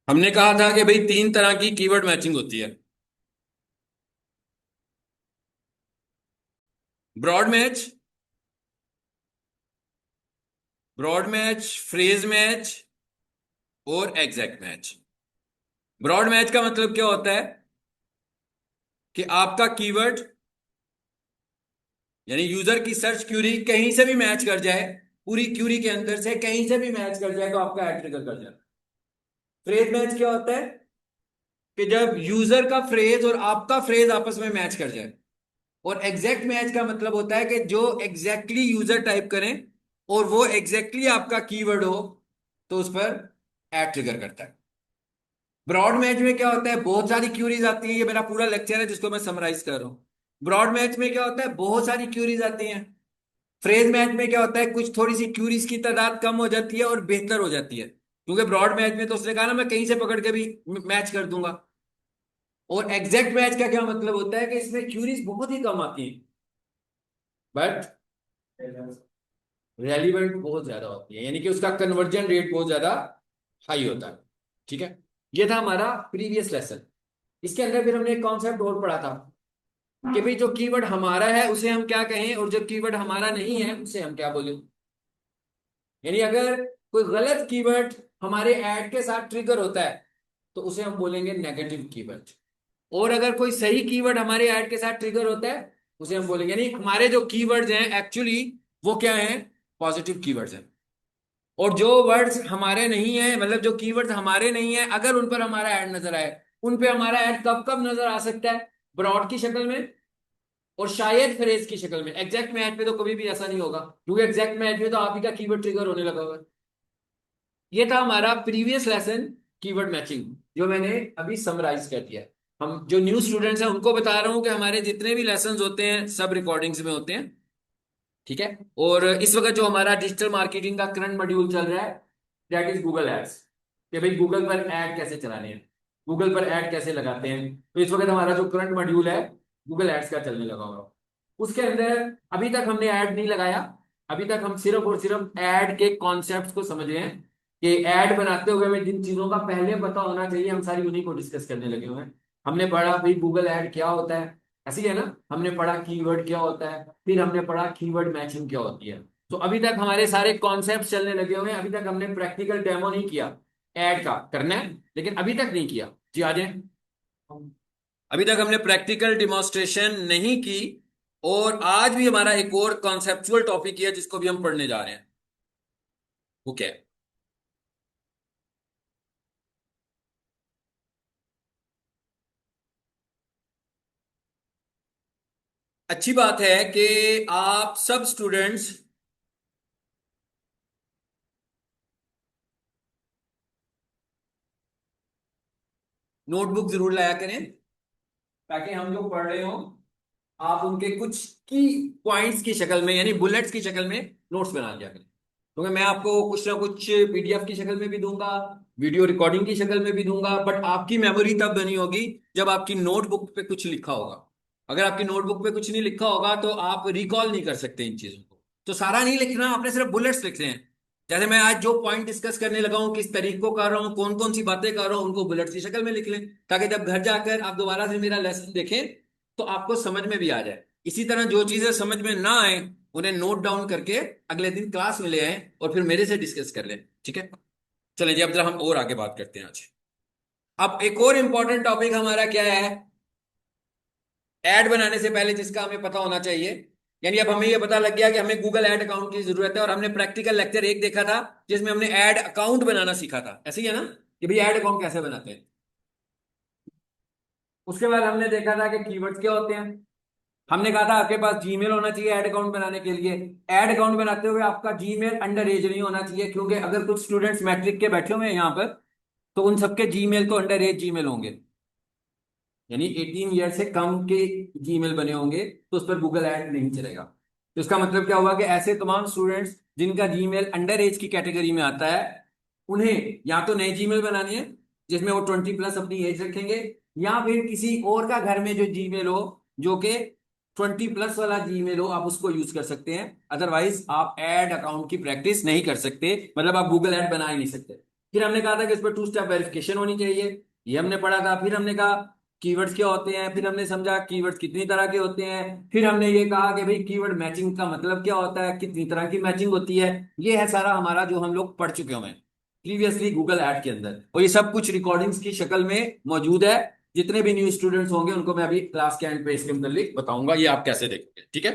हमने कहा था कि भाई तीन तरह की कीवर्ड मैचिंग होती है। Broad match, broad match, phrase match और एग्जैक्ट मैच। ब्रॉड मैच का मतलब क्या होता है कि आपका कीवर्ड यानी यूजर की सर्च क्यूरी कहीं से भी मैच कर जाए, पूरी क्यूरी के अंदर से कहीं से भी मैच कर जाए तो आपका ऐड ट्रिगर कर जाए। फ्रेज मैच क्या होता है कि जब यूजर का फ्रेज और आपका फ्रेज आपस में मैच कर जाए। और एग्जैक्ट मैच का मतलब होता है कि जो एग्जैक्टली यूजर टाइप करें और वो एग्जैक्टली आपका कीवर्ड हो तो उस पर ऐड ट्रिगर करता है। ब्रॉड मैच में क्या होता है, बहुत सारी क्यूरीज आती है, ये मेरा पूरा लेक्चर है जिसको मैं समराइज कर रहा हूं। ब्रॉड मैच में क्या होता है, बहुत सारी क्यूरीज आती हैं। फ्रेज मैच में क्या होता है, कुछ थोड़ी सी क्यूरीज की तादाद कम हो जाती है और बेहतर हो जाती है, क्योंकि ब्रॉड मैच में तो उसने कहा ना मैं कहीं से पकड़ के भी मैच कर दूंगा। और एग्जैक्ट मैच का क्या मतलब होता है कि इसमें क्यूरीज बहुत ही कम आती हैं बट रेलिवेंट बहुत ज्यादा होती है, यानी कि उसका कन्वर्जन रेट बहुत ज्यादा हाई होता है। ठीक है, ये था हमारा प्रीवियस लेसन। इसके अंदर फिर हमने एक कॉन्सेप्ट और पढ़ा था कि भाई जो कीवर्ड हमारा है उसे हम क्या कहें और जो कीवर्ड हमारा नहीं है उसे हम क्या बोलें। यानी अगर कोई गलत कीवर्ड हमारे ऐड के साथ ट्रिगर होता है तो उसे हम बोलेंगे नेगेटिव कीवर्ड। और अगर कोई सही कीवर्ड हमारे ऐड के साथ ट्रिगर होता है उसे हम बोलेंगे, यानी हमारे जो कीवर्ड्स हैं एक्चुअली वो क्या हैं, पॉजिटिव कीवर्ड्स हैं। और जो वर्ड्स हमारे नहीं है, मतलब जो कीवर्ड्स हमारे नहीं है, अगर उन पर हमारा ऐड नजर आए, उन पे हमारा ऐड कब कब नजर आ सकता है, ब्रॉड की शक्ल में और शायद फ्रेज की शक्ल में। एग्जैक्ट मैच पे तो कभी भी ऐसा नहीं होगा, क्योंकि एग्जैक्ट मैच में तो आप ही का कीवर्ड ट्रिगर होने लगा हुआ है। ये था हमारा प्रीवियस लेसन, कीवर्ड मैचिंग, जो मैंने अभी समराइज कर दिया है। हम जो न्यू स्टूडेंट्स हैं उनको बता रहा हूं कि हमारे जितने भी लेसन होते हैं सब रिकॉर्डिंग्स में होते हैं। ठीक है, और इस वक्त जो हमारा डिजिटल मार्केटिंग का करंट मॉड्यूल चल रहा है दैट इज गूगल एड्स, कि भाई गूगल पर ऐड कैसे चलाने हैं, गूगल पर ऐड कैसे लगाते हैं। तो इस वक्त हमारा जो करंट मॉड्यूल है गूगल एड्स का चलने लगा हुआ। उसके अंदर अभी तक हमने ऐड नहीं लगाया, अभी तक हम सिर्फ और सिर्फ ऐड के कॉन्सेप्ट्स को समझ रहे हैं कि ऐड बनाते हुए हमें जिन चीजों का पहले पता होना चाहिए हम सारी उन्हीं को डिस्कस करने लगे हुए हैं। हमने पढ़ा भाई गूगल ऐड क्या होता है, ऐसी है ना। हमने पढ़ा कीवर्ड क्या होता है, फिर हमने पढ़ा कीवर्ड मैचिंग क्या होती है। तो अभी तक हमारे सारे कॉन्सेप्ट चलने लगे हुए हैं, अभी तक हमने प्रैक्टिकल डेमो नहीं किया। ऐड का करना है लेकिन अभी तक नहीं किया। जी आ जाए। अभी तक हमने प्रैक्टिकल डिमॉन्स्ट्रेशन नहीं की। और आज भी हमारा एक और कॉन्सेप्चुअल टॉपिक है जिसको भी हम पढ़ने जा रहे हैं। ओके, अच्छी बात है कि आप सब स्टूडेंट्स नोटबुक जरूर लाया करें, ताकि हम जो पढ़ रहे हो आप उनके कुछ की पॉइंट्स की शक्ल में यानी बुलेट्स की शक्ल में नोट्स बना लिया करें। क्योंकि मैं आपको कुछ ना कुछ पीडीएफ की शक्ल में भी दूंगा, वीडियो रिकॉर्डिंग की शक्ल में भी दूंगा, बट आपकी मेमोरी तब बनी होगी जब आपकी नोटबुक पे कुछ लिखा होगा। अगर आपकी नोटबुक पे कुछ नहीं लिखा होगा तो आप रिकॉल नहीं कर सकते इन चीजों को। तो सारा नहीं लिखना, आपने सिर्फ बुलेट्स लिखने हैं। जैसे मैं आज जो पॉइंट डिस्कस करने लगा हूं, किस तरीकों कर रहा हूं, कौन कौन सी बातें कर रहा हूं, उनको बुलेट्स की शक्ल में लिख लें, ताकि जब घर जाकर आप दोबारा से मेरा लेसन देखें तो आपको समझ में भी आ जाए। इसी तरह जो चीजें समझ में ना आए उन्हें नोट डाउन करके अगले दिन क्लास में ले आए और फिर मेरे से डिस्कस कर लें। ठीक है, चलें जी, अब जरा हम और आगे बात करते हैं आज। अब एक और इंपॉर्टेंट टॉपिक हमारा क्या है, ऐड बनाने से पहले जिसका हमें पता होना चाहिए। यानी अब हमें यह पता लग गया कि हमें गूगल ऐड अकाउंट की जरूरत है, और हमने प्रैक्टिकल लेक्चर एक देखा था जिसमें हमने ऐड अकाउंट बनाना सीखा था, ऐसे ही है ना, कि भाई ऐड अकाउंट कैसे बनाते हैं। उसके बाद हमने देखा था कि कीवर्ड्स क्या होते हैं। हमने कहा था आपके पास जीमेल होना चाहिए ऐड अकाउंट बनाने के लिए। ऐड अकाउंट बनाते हुए आपका जीमेल अंडर एज नहीं होना चाहिए, क्योंकि अगर कुछ स्टूडेंट्स मैट्रिक के बैठे हुए हैं यहाँ पर तो उन सबके जीमेल तो अंडर एज जीमेल होंगे, यानी 18 ईयर से कम के जीमेल बने होंगे, तो उस पर गूगल ऐड नहीं चलेगा। तो इसका मतलब क्या हुआ कि ऐसे तमाम स्टूडेंट्स जिनका जीमेल अंडर एज की कैटेगरी में आता है उन्हें या तो नए जीमेल बनाने हैं जिसमें वो 20+ अपनी एज रखेंगे, या फिर किसी और का घर में जो जीमेल हो जो कि 20+ वाला जीमेल हो आप उसको यूज कर सकते हैं। अदरवाइज आप ऐड अकाउंट की प्रैक्टिस नहीं कर सकते, मतलब आप गूगल ऐड बना ही नहीं सकते। फिर हमने कहा था कि इस पर 2 स्टेप वेरिफिकेशन होनी चाहिए, ये हमने पढ़ा था। फिर हमने कहा कीवर्ड्स क्या होते हैं, फिर हमने समझा कीवर्ड्स कितनी तरह के होते हैं। फिर हमने ये कहा कि भाई कीवर्ड मैचिंग का मतलब क्या होता है, कितनी तरह की मैचिंग होती है। ये है सारा हमारा जो हम लोग पढ़ चुके हुए हैं प्रीवियसली गूगल ऐड के अंदर, और ये सब कुछ रिकॉर्डिंग्स की शक्ल में मौजूद है। जितने भी न्यू स्टूडेंट्स होंगे उनको मैं अभी क्लास के एंड पे इसके मतलब बताऊंगा ये आप कैसे देखेंगे, ठीक है।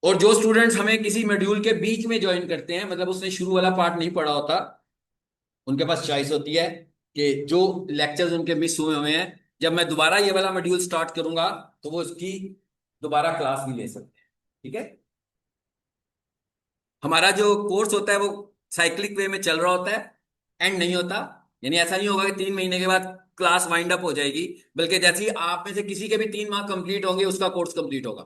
और जो स्टूडेंट्स हमें किसी मॉड्यूल के बीच में ज्वाइन करते हैं, मतलब उसने शुरू वाला पार्ट नहीं पढ़ा होता, उनके पास चॉइस होती है कि जो लेक्चर्स उनके मिस हुए हुए हैं, जब मैं दोबारा ये वाला मॉड्यूल स्टार्ट करूंगा तो वो इसकी दोबारा क्लास भी ले सकते हैं, ठीक है। हमारा जो कोर्स होता है वो साइक्लिक वे में चल रहा होता है, एंड नहीं होता। यानी ऐसा नहीं होगा कि 3 महीने के बाद क्लास वाइंड अप हो जाएगी, बल्कि जैसे ही आप में से किसी के भी 3 माह कंप्लीट होंगे उसका कोर्स कंप्लीट होगा।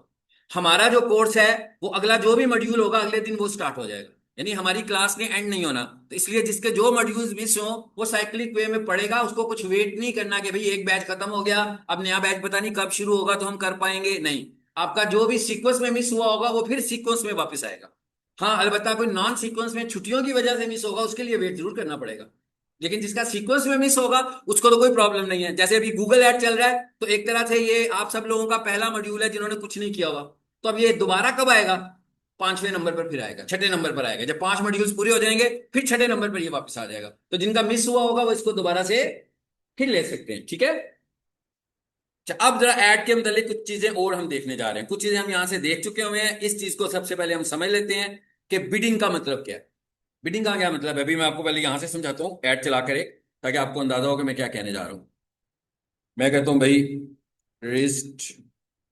हमारा जो कोर्स है वो अगला जो भी मॉड्यूल होगा अगले दिन वो स्टार्ट हो जाएगा, यानी हमारी क्लास ने एंड नहीं होना। तो इसलिए जिसके जो मॉड्यूल्स मिस हो वो साइक्लिक वे में पढ़ेगा, उसको कुछ वेट नहीं करना कि भाई एक बैच खत्म हो गया अब नया बैच पता नहीं कब शुरू होगा तो हम कर पाएंगे, नहीं। आपका जो भी सीक्वेंस में मिस हुआ होगा वो फिर सीक्वेंस में वापस आएगा। हाँ अलबत्ता कोई नॉन सीक्वेंस में छुट्टियों की वजह से मिस होगा उसके लिए वेट जरूर करना पड़ेगा, लेकिन जिसका सीक्वेंस में मिस होगा उसको तो कोई प्रॉब्लम नहीं है। जैसे अभी गूगल ऐड चल रहा है तो एक तरह से ये आप सब लोगों का पहला मॉड्यूल है जिन्होंने कुछ नहीं किया हुआ, तो अब ये दोबारा कब आएगा, 5वें नंबर पर फिर आएगा, 6ठे नंबर पर आएगा। जब 5 मॉड्यूल्स पूरे हो जाएंगे फिर 6ठे नंबर पर ये वापस आ जाएगा। तो जिनका मिस हुआ होगा वो इसको दोबारा से फिर ले सकते हैं, ठीक है। अच्छा, अब जरा ऐड के मतलब कुछ चीजें और हम देखने जा रहे हैं। कुछ चीजें हम यहां से देख चुके हुए हैं, इस चीज को सबसे पहले हम समझ लेते हैं कि बिडिंग का मतलब क्या है। बिडिंग का क्या मतलब है, अभी मैं आपको पहले यहां से समझाता हूँ ऐड चला कर एक, ताकि आपको अंदाजा हो कि मैं क्या कहने जा रहा हूँ। मैं कहता हूँ भाई रिस्ट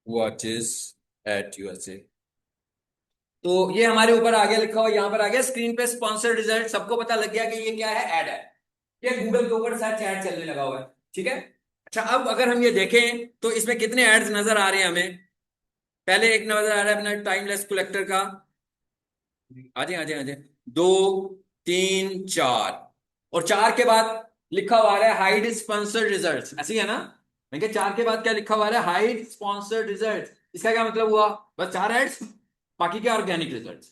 वॉचेस एट यूएसए, तो ये हमारे ऊपर आगे लिखा हुआ यहां पर आ गया स्क्रीन पे स्पॉन्सर्ड रिजल्ट, सबको पता लग गया कि ये क्या है, ऐड है। ये गूगल के ऊपर सर्च ऐड चलने लगा हुआ है, ठीक है। अच्छा, अब अगर हम ये देखें तो इसमें कितने एड्स नजर आ रहे हैं हमें। पहले एक नजर आ रहा है अपना टाइमलेस कलेक्टर का, आजे आजे आजे, 2 3 4, और 4 के बाद लिखा हुआ है हाइड स्पॉन्सर्ड रिजल्ट्स, ऐसी है ना। मैं क्या 4 के बाद क्या लिखा हुआ है, हाइड स्पॉन्सर्ड रिजल्ट्स, इसका क्या मतलब हुआ, बस 4 एड्स, बाकी क्या ऑर्गेनिक रिजल्ट्स।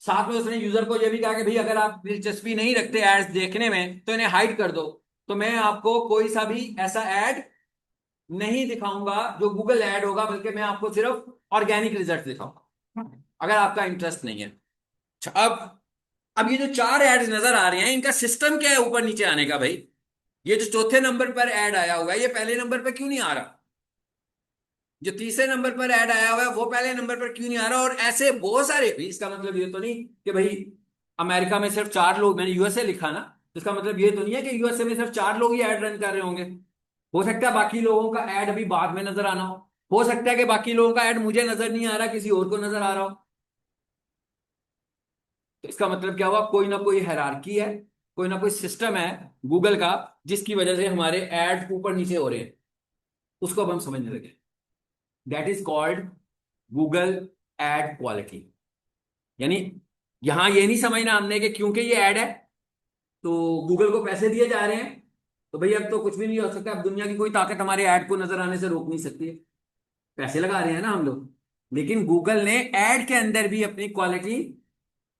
साथ में उसने यूजर को यह भी कहा कि भाई अगर आप दिलचस्पी नहीं रखते एड्स देखने में तो इन्हें हाइड कर दो, तो मैं आपको कोई सा भी ऐसा एड नहीं दिखाऊंगा जो गूगल ऐड होगा, बल्कि मैं आपको सिर्फ ऑर्गेनिक रिजल्ट दिखाऊंगा अगर आपका इंटरेस्ट नहीं है। अच्छा, अब ये जो 4 एड्स नजर आ रहे हैं इनका सिस्टम क्या है ऊपर नीचे आने का भाई। ये जो चौथे नंबर पर ऐड आया हुआ है ये पहले नंबर पर क्यों नहीं आ रहा, जो तीसरे नंबर पर ऐड आया हुआ है वो पहले नंबर पर क्यों नहीं आ रहा, और ऐसे बहुत सारे भी। इसका मतलब ये तो नहीं कि भाई अमेरिका में सिर्फ 4 लोग, मैंने यूएसए लिखा ना, तो इसका मतलब ये तो नहीं है कि यूएसए में सिर्फ 4 लोग ही ऐड रन कर रहे होंगे। हो सकता है बाकी लोगों का ऐड अभी बाद में नजर आना हो सकता है कि बाकी लोगों का ऐड मुझे नजर नहीं आ रहा किसी और को नजर आ रहा हो। तो इसका मतलब क्या हुआ, कोई ना कोई हायरार्की है, कोई ना कोई सिस्टम है गूगल का जिसकी वजह से हमारे ऐड ऊपर नीचे हो रहे हैं, उसको अब हम समझने लगे। That is called Google ad quality. यानी यहां ये नहीं समझना हमने कि क्योंकि ये ऐड है तो गूगल को पैसे दिए जा रहे हैं तो भाई अब तो कुछ भी नहीं हो सकता, अब दुनिया की कोई ताकत हमारे ऐड को नजर आने से रोक नहीं सकती है। पैसे लगा रहे हैं ना हम लोग, लेकिन गूगल ने ऐड के अंदर भी अपनी क्वालिटी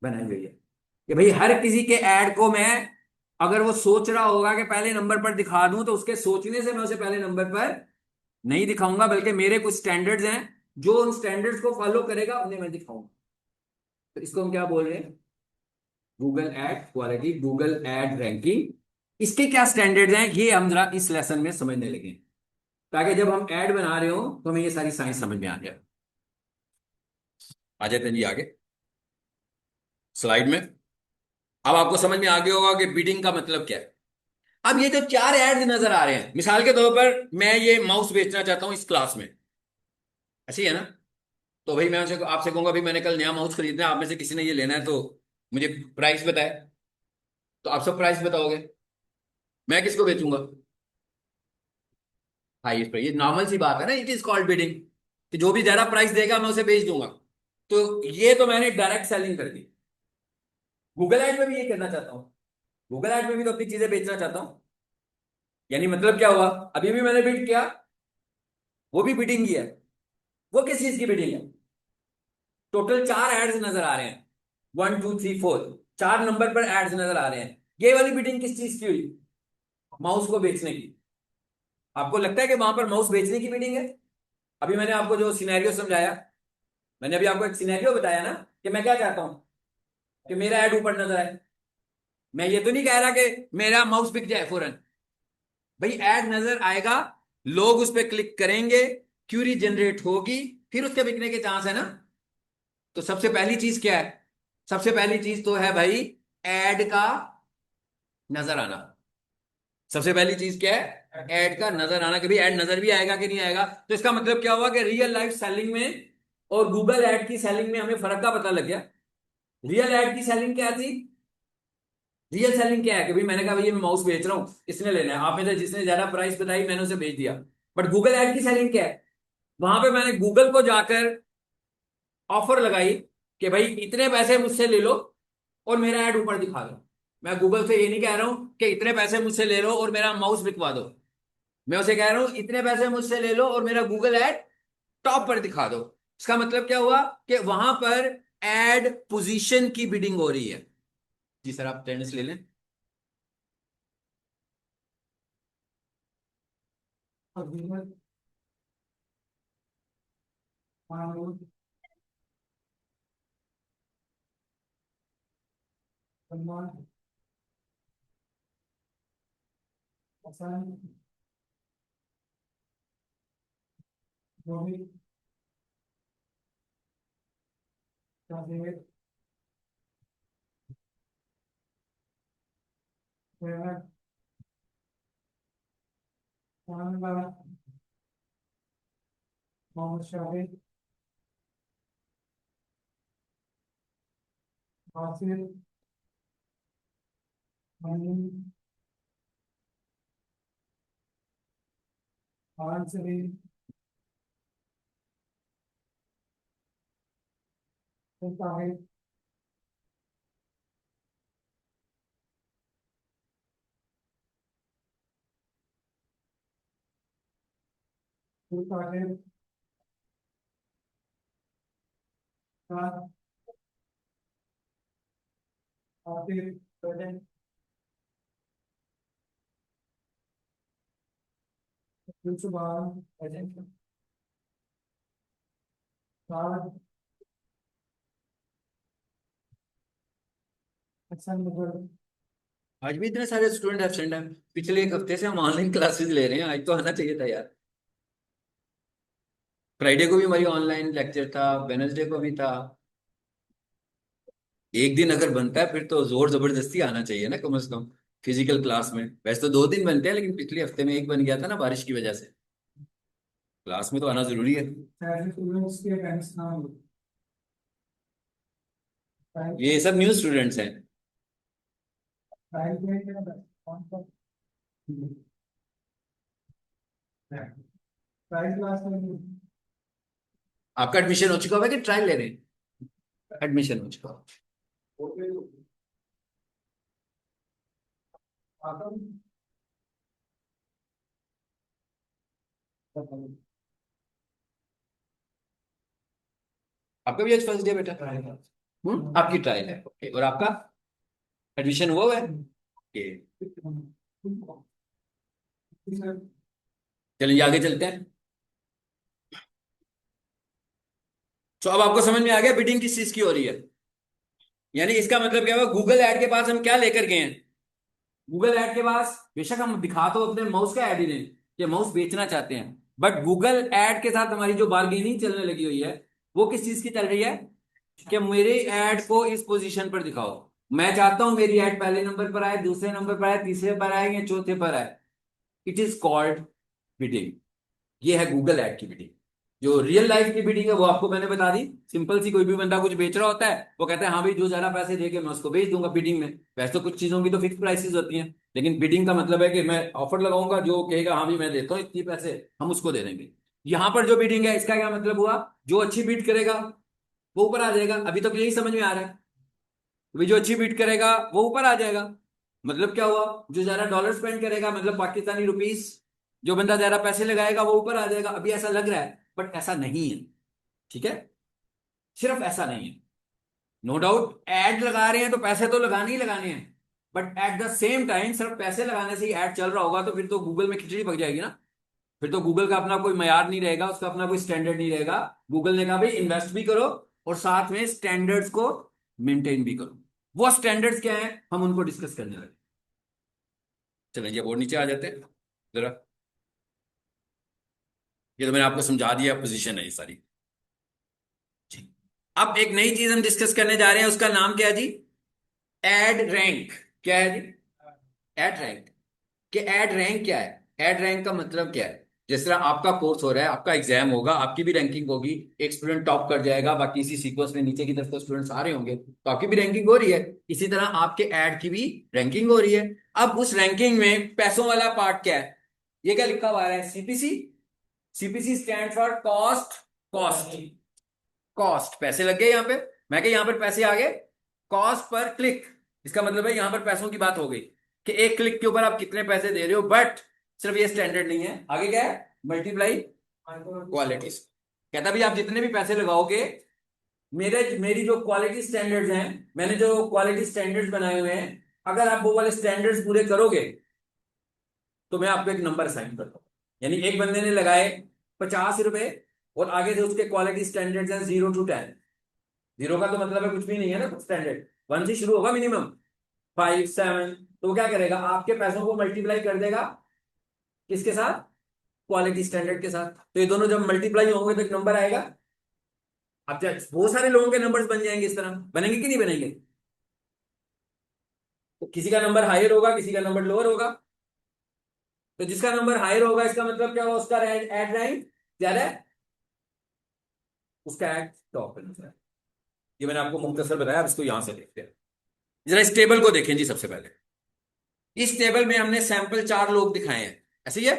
बनाई हुई है कि भाई हर किसी के ऐड को मैं, अगर वो सोच रहा होगा कि पहले नंबर पर दिखा दूं तो उसके सोचने से मैं उसे पहले नंबर पर नहीं दिखाऊंगा, बल्कि मेरे कुछ स्टैंडर्ड्स हैं, जो उन स्टैंडर्ड्स को फॉलो करेगा उन्हें मैं दिखाऊंगा। तो इसको हम क्या बोल रहे हैं, Google ad quality, Google ad ranking. इसके क्या स्टैंडर्ड्स हैं ये हम जरा इस लेसन में समझने लगे, ताकि जब हम ऐड बना रहे हो तो हमें ये सारी साइंस समझ में आ जाए। आ जाते हैं जी आगे स्लाइड में। अब आपको समझ में आ गया होगा कि बिडिंग का मतलब क्या है। अब ये जो 4 एड्स नजर आ रहे हैं, मिसाल के तौर पर मैं ये माउस बेचना चाहता हूं इस क्लास में, ऐसी है ना। तो भाई मैं उनसे आपसे कहूंगा भाई मैंने कल नया माउस खरीदना है, आप में से किसी ने ये लेना है तो मुझे प्राइस बताए, तो आप सब प्राइस बताओगे, मैं किसको बेचूंगा, हाईएस्ट प्राइस। ये नॉर्मल सी बात है ना, इट इज कॉल्ड बिडिंग, कि जो भी ज्यादा प्राइस देगा मैं उसे बेच दूंगा। तो ये तो मैंने डायरेक्ट सेलिंग कर दी। गूगल एड में भी ये करना चाहता हूँ, गूगल एड में भी तो अपनी चीजें बेचना चाहता हूँ। यानी मतलब क्या हुआ, अभी भी मैंने बिड किया, वो भी बिडिंग ही है। वो किस चीज की बिडिंग है, टोटल 4 एड्स नजर आ रहे हैं, 1 2 3 4, 4 नंबर पर एड्स नजर आ रहे हैं। ये वाली बिडिंग किस चीज की हुई? माउस को बेचने की। आपको लगता है कि वहां पर माउस बेचने की बिडिंग है? अभी मैंने आपको जो सिनेरियो समझाया, मैंने अभी आपको एक सिनेरियो बताया ना, कि मैं क्या चाहता हूं कि मेरा ऐड ऊपर नजर आए। मैं ये तो नहीं कह रहा कि मेरा माउस बिक जाए फौरन। भाई ऐड नजर आएगा, लोग उस पर क्लिक करेंगे, क्यूरी जनरेट होगी, फिर उसके बिकने के चांस है ना। तो सबसे पहली चीज क्या है? सबसे पहली चीज तो है भाई ऐड का नजर आना। सबसे पहली चीज क्या है? ऐड का नजर आना, कि भाई ऐड नजर भी आएगा कि नहीं आएगा। तो इसका मतलब क्या हुआ कि रियल लाइफ सेलिंग में और गूगल ऐड की सेलिंग में हमें फर्क का पता लग गया। रियल ऐड की सेलिंग क्या थी? रियल सेलिंग क्या है कि भाई मैंने कहा भैया मैं माउस बेच रहा हूं, इसने लेना है, आप में से जिसने ज्यादा प्राइस बताई मैंने उसे बेच दिया। बट गूगल ऐड की सेलिंग क्या है? वहां पे मैंने गूगल को जाकर ऑफर लगाई कि भाई इतने पैसे मुझसे ले लो और मेरा ऐड ऊपर दिखा दो। मैं गूगल से ये नहीं कह रहा हूं कि इतने पैसे मुझसे ले लो और मेरा माउस बिकवा दो। मैं उसे कह रहा हूं इतने पैसे मुझसे ले लो और मेरा गूगल ऐड टॉप पर दिखा दो। इसका मतलब क्या हुआ कि वहां पर एड पोजीशन की बिडिंग हो रही है। जी सर, आप टेनिस ले लें। आज भी इतने सारे स्टूडेंट एब्सेंट हैं। पिछले एक हफ्ते से हम ऑनलाइन क्लासेस ले रहे हैं, आज तो आना चाहिए था यार। फ्राइडे को भी हमारी ऑनलाइन लेक्चर था, वेनसडे को भी था। एक दिन अगर बनता है फिर तो जोर जबरदस्ती आना चाहिए ना, कम से कम फिजिकल क्लास में। वैसे तो 2 दिन बनते हैं, लेकिन पिछले हफ्ते में एक बन गया था ना बारिश की वजह से। क्लास में तो आना जरूरी है। ये सब न्यू स्टूडेंट्स हैं। आपका एडमिशन हो चुका हुआ है कि ट्रायल ले रहे हैं? एडमिशन हो चुका। आपका भी आज फर्स्ट डे बेटा? आपकी ट्रायल है, ओके। और आपका एडमिशन हुआ है? ओके। चलिए आगे चलते हैं। तो अब आपको समझ में आ गया बिडिंग किस चीज की हो रही है। यानी इसका मतलब क्या हुआ, गूगल ऐड के पास हम क्या लेकर गए हैं? गूगल ऐड के पास बेशक हम दिखा तो अपने माउस का ऐड ही दें कि माउस बेचना चाहते हैं, बट गूगल ऐड के साथ हमारी जो बार्गेनिंग चलने लगी हुई है वो किस चीज की चल रही है? कि मेरे ऐड को इस पोजीशन पर दिखाओ। मैं चाहता हूं मेरी ऐड पहले नंबर पर आए, दूसरे नंबर पर आए, तीसरे पर आए या चौथे पर आए। It is called bidding. ये है गूगल ऐड की बिडिंग। जो रियल लाइफ की बिडिंग है वो आपको मैंने बता दी। सिंपल सी, कोई भी बंदा कुछ बेच रहा होता है, वो कहता है हाँ भाई जो ज्यादा पैसे देके मैं उसको बेच दूंगा बिडिंग में। वैसे तो कुछ चीजों की तो फिक्स प्राइसेस होती हैं, लेकिन बिडिंग का मतलब है कि मैं ऑफर लगाऊंगा, जो कहेगा हाँ भाई मैं देता हूँ इतनी पैसे, हम उसको दे देंगे। यहां पर जो बिडिंग है, इसका क्या मतलब हुआ? जो अच्छी बीट करेगा वो ऊपर आ जाएगा। अभी तक यही समझ में आ रहा है? अभी जो अच्छी बीट करेगा वो ऊपर आ जाएगा। मतलब क्या हुआ? जो ज्यादा डॉलर स्पेंड करेगा, मतलब पाकिस्तानी रुपीस, जो बंदा ज्यादा पैसे लगाएगा वो ऊपर आ जाएगा। अभी ऐसा लग रहा है, बट ऐसा नहीं है। ठीक है? सिर्फ ऐसा नहीं है। नो डाउट ऐड लगा रहे हैं तो पैसे तो लगाने ही लगाने हैं, but at the same time सिर्फ पैसे लगाने से ही ऐड चल रहा होगा तो फिर तो गूगल में खिचड़ी पक जाएगी ना। फिर तो गूगल का अपना कोई मयार नहीं रहेगा, उसका अपना कोई स्टैंडर्ड नहीं रहेगा। गूगल ने कहा भाई इन्वेस्ट भी करो और साथ में स्टैंडर्ड्स को मेंटेन भी करो। वो स्टैंडर्ड्स क्या है हम उनको डिस्कस करने लगे। चलें जी, अब और नीचे आ जाते हैं जरा। ये तो मैंने आपको समझा दिया, पोजीशन है ये सारी जी। अब एक नई चीज हम डिस्कस करने जा रहे हैं, उसका नाम क्या है जी? Ad rank. क्या है जी? Ad rank. कि एड रैंक क्या है? एड रैंक का मतलब क्या है? जिस तरह आपका कोर्स हो रहा है, आपका एग्जाम होगा, आपकी भी रैंकिंग होगी। एक स्टूडेंट टॉप कर जाएगा, बाकी इसी सीक्वेंस में नीचे की तरफ तो स्टूडेंट्स आ रहे होंगे, तो आपकी भी रैंकिंग हो रही है। इसी तरह आपके एड की भी रैंकिंग हो रही है। अब उस रैंकिंग में पैसों वाला पार्ट क्या है? ये क्या लिखा हुआ है? CPC. CPC stand for cost. Cost. Cost, पैसे लग गए यहां पे। मैं क्या, यहां पर पैसे आ गए कॉस्ट पर क्लिक। इसका मतलब है यहां पर पैसों की बात हो गई कि एक क्लिक के ऊपर आप कितने पैसे दे रहे हो। बट सिर्फ ये स्टैंडर्ड नहीं है, आगे क्या है? Multiply qualities. कहता भी आप जितने भी पैसे लगाओगे, मेरे मेरी जो क्वालिटी स्टैंडर्ड्स हैं, मैंने जो क्वालिटी स्टैंडर्ड्स बनाए हुए हैं, अगर आप वो वाले स्टैंडर्ड्स पूरे करोगे तो मैं आपको एक नंबर साइन करता हूं। यानी एक बंदे ने लगाए 50 रुपए और आगे से उसके क्वालिटी स्टैंडर्ड्स हैं 0 to 10। जीरो का तो मतलब है कुछ भी नहीं है ना, कुछ स्टैंडर्ड 1 से शुरू होगा मिनिमम, 5 7। तो वो क्या करेगा? आपके पैसों को मल्टीप्लाई कर देगा किसके साथ? क्वालिटी स्टैंडर्ड के साथ। तो ये दोनों जब मल्टीप्लाई होंगे तो एक नंबर आएगा। अब बहुत सारे लोगों के नंबर्स बन जाएंगे, इस तरह बनेंगे कि नहीं बनेंगे? तो किसी का नंबर हायर होगा, किसी का नंबर लोअर होगा। तो जिसका नंबर हायर होगा इसका मतलब क्या होगा? उसका एड रैंक ज्यादा है, उसका एड टॉप पे। ये मैंने आपको मुख्तसर बताया, अब इसको यहां से देखते हैं। जरा इस टेबल को देखें जी। सबसे पहले इस टेबल में हमने सैंपल 4 लोग दिखाए हैं, ऐसे ही है।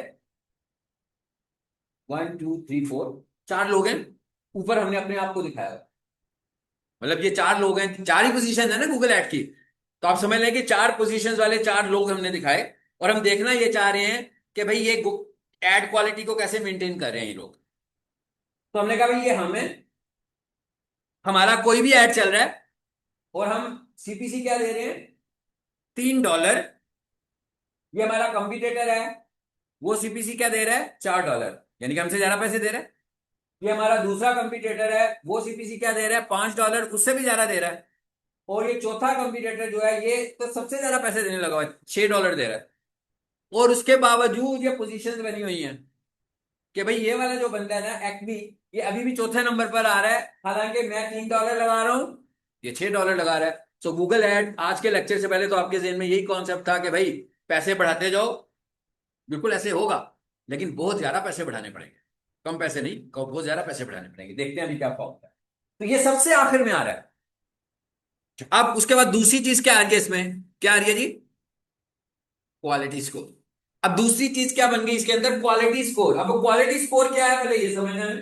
1 2 3 4, 4 लोग हैं। ऊपर हमने अपने आप को दिखाया, मतलब ये 4 लोग हैं, 4 ही पोजीशन है ना गूगल ऐड की। तो आप समझ लें कि 4 पोजीशन वाले 4 लोग हमने दिखाए। और हम देखना ये चाह रहे हैं कि भाई ये एड क्वालिटी को कैसे मेंटेन कर रहे हैं ये लोग। तो हमने कहा भाई ये हमें, हमारा कोई भी ऐड चल रहा है और हम सीपीसी क्या दे रहे हैं? $3। ये हमारा कंपटीटर है, वो सीपीसी क्या दे रहा है? $4, यानी कि हमसे ज्यादा पैसे दे रहा है। ये हमारा दूसरा कंपटीटर है, वो सीपीसी क्या दे रहा है? $5, उससे भी ज्यादा दे रहा है। और ये चौथा कंपटीटर जो है, ये तो सबसे ज्यादा पैसे देने लगा हुआ है, $6 दे रहा है। और उसके बावजूद ये पोजीशंस बनी हुई हैं कि भाई ये वाला जो बंदा है ना एक्मी, ये अभी भी चौथे नंबर पर आ रहा है, हालांकि मैं $3 लगा रहा हूं, ये $6 लगा रहा है। सो गूगल एड, आज के लेक्चर से पहले तो आपके जहन में यही कॉन्सेप्ट था कि भाई पैसे बढ़ाते जाओ, बिल्कुल ऐसे होगा, लेकिन बहुत ज्यादा पैसे बढ़ाने पड़ेंगे। कम पैसे नहीं, बहुत ज्यादा पैसे बढ़ाने पड़ेंगे। देखते हैं अभी क्या होता है। तो ये सबसे आखिर में आ रहा है। अब उसके बाद दूसरी चीज क्या आ रही है इसमें? क्या आ रही है जी? Quality score. अब दूसरी चीज क्या बन गई इसके अंदर? Quality score. अब क्वालिटी स्कोर क्या है पहले ये समझना है।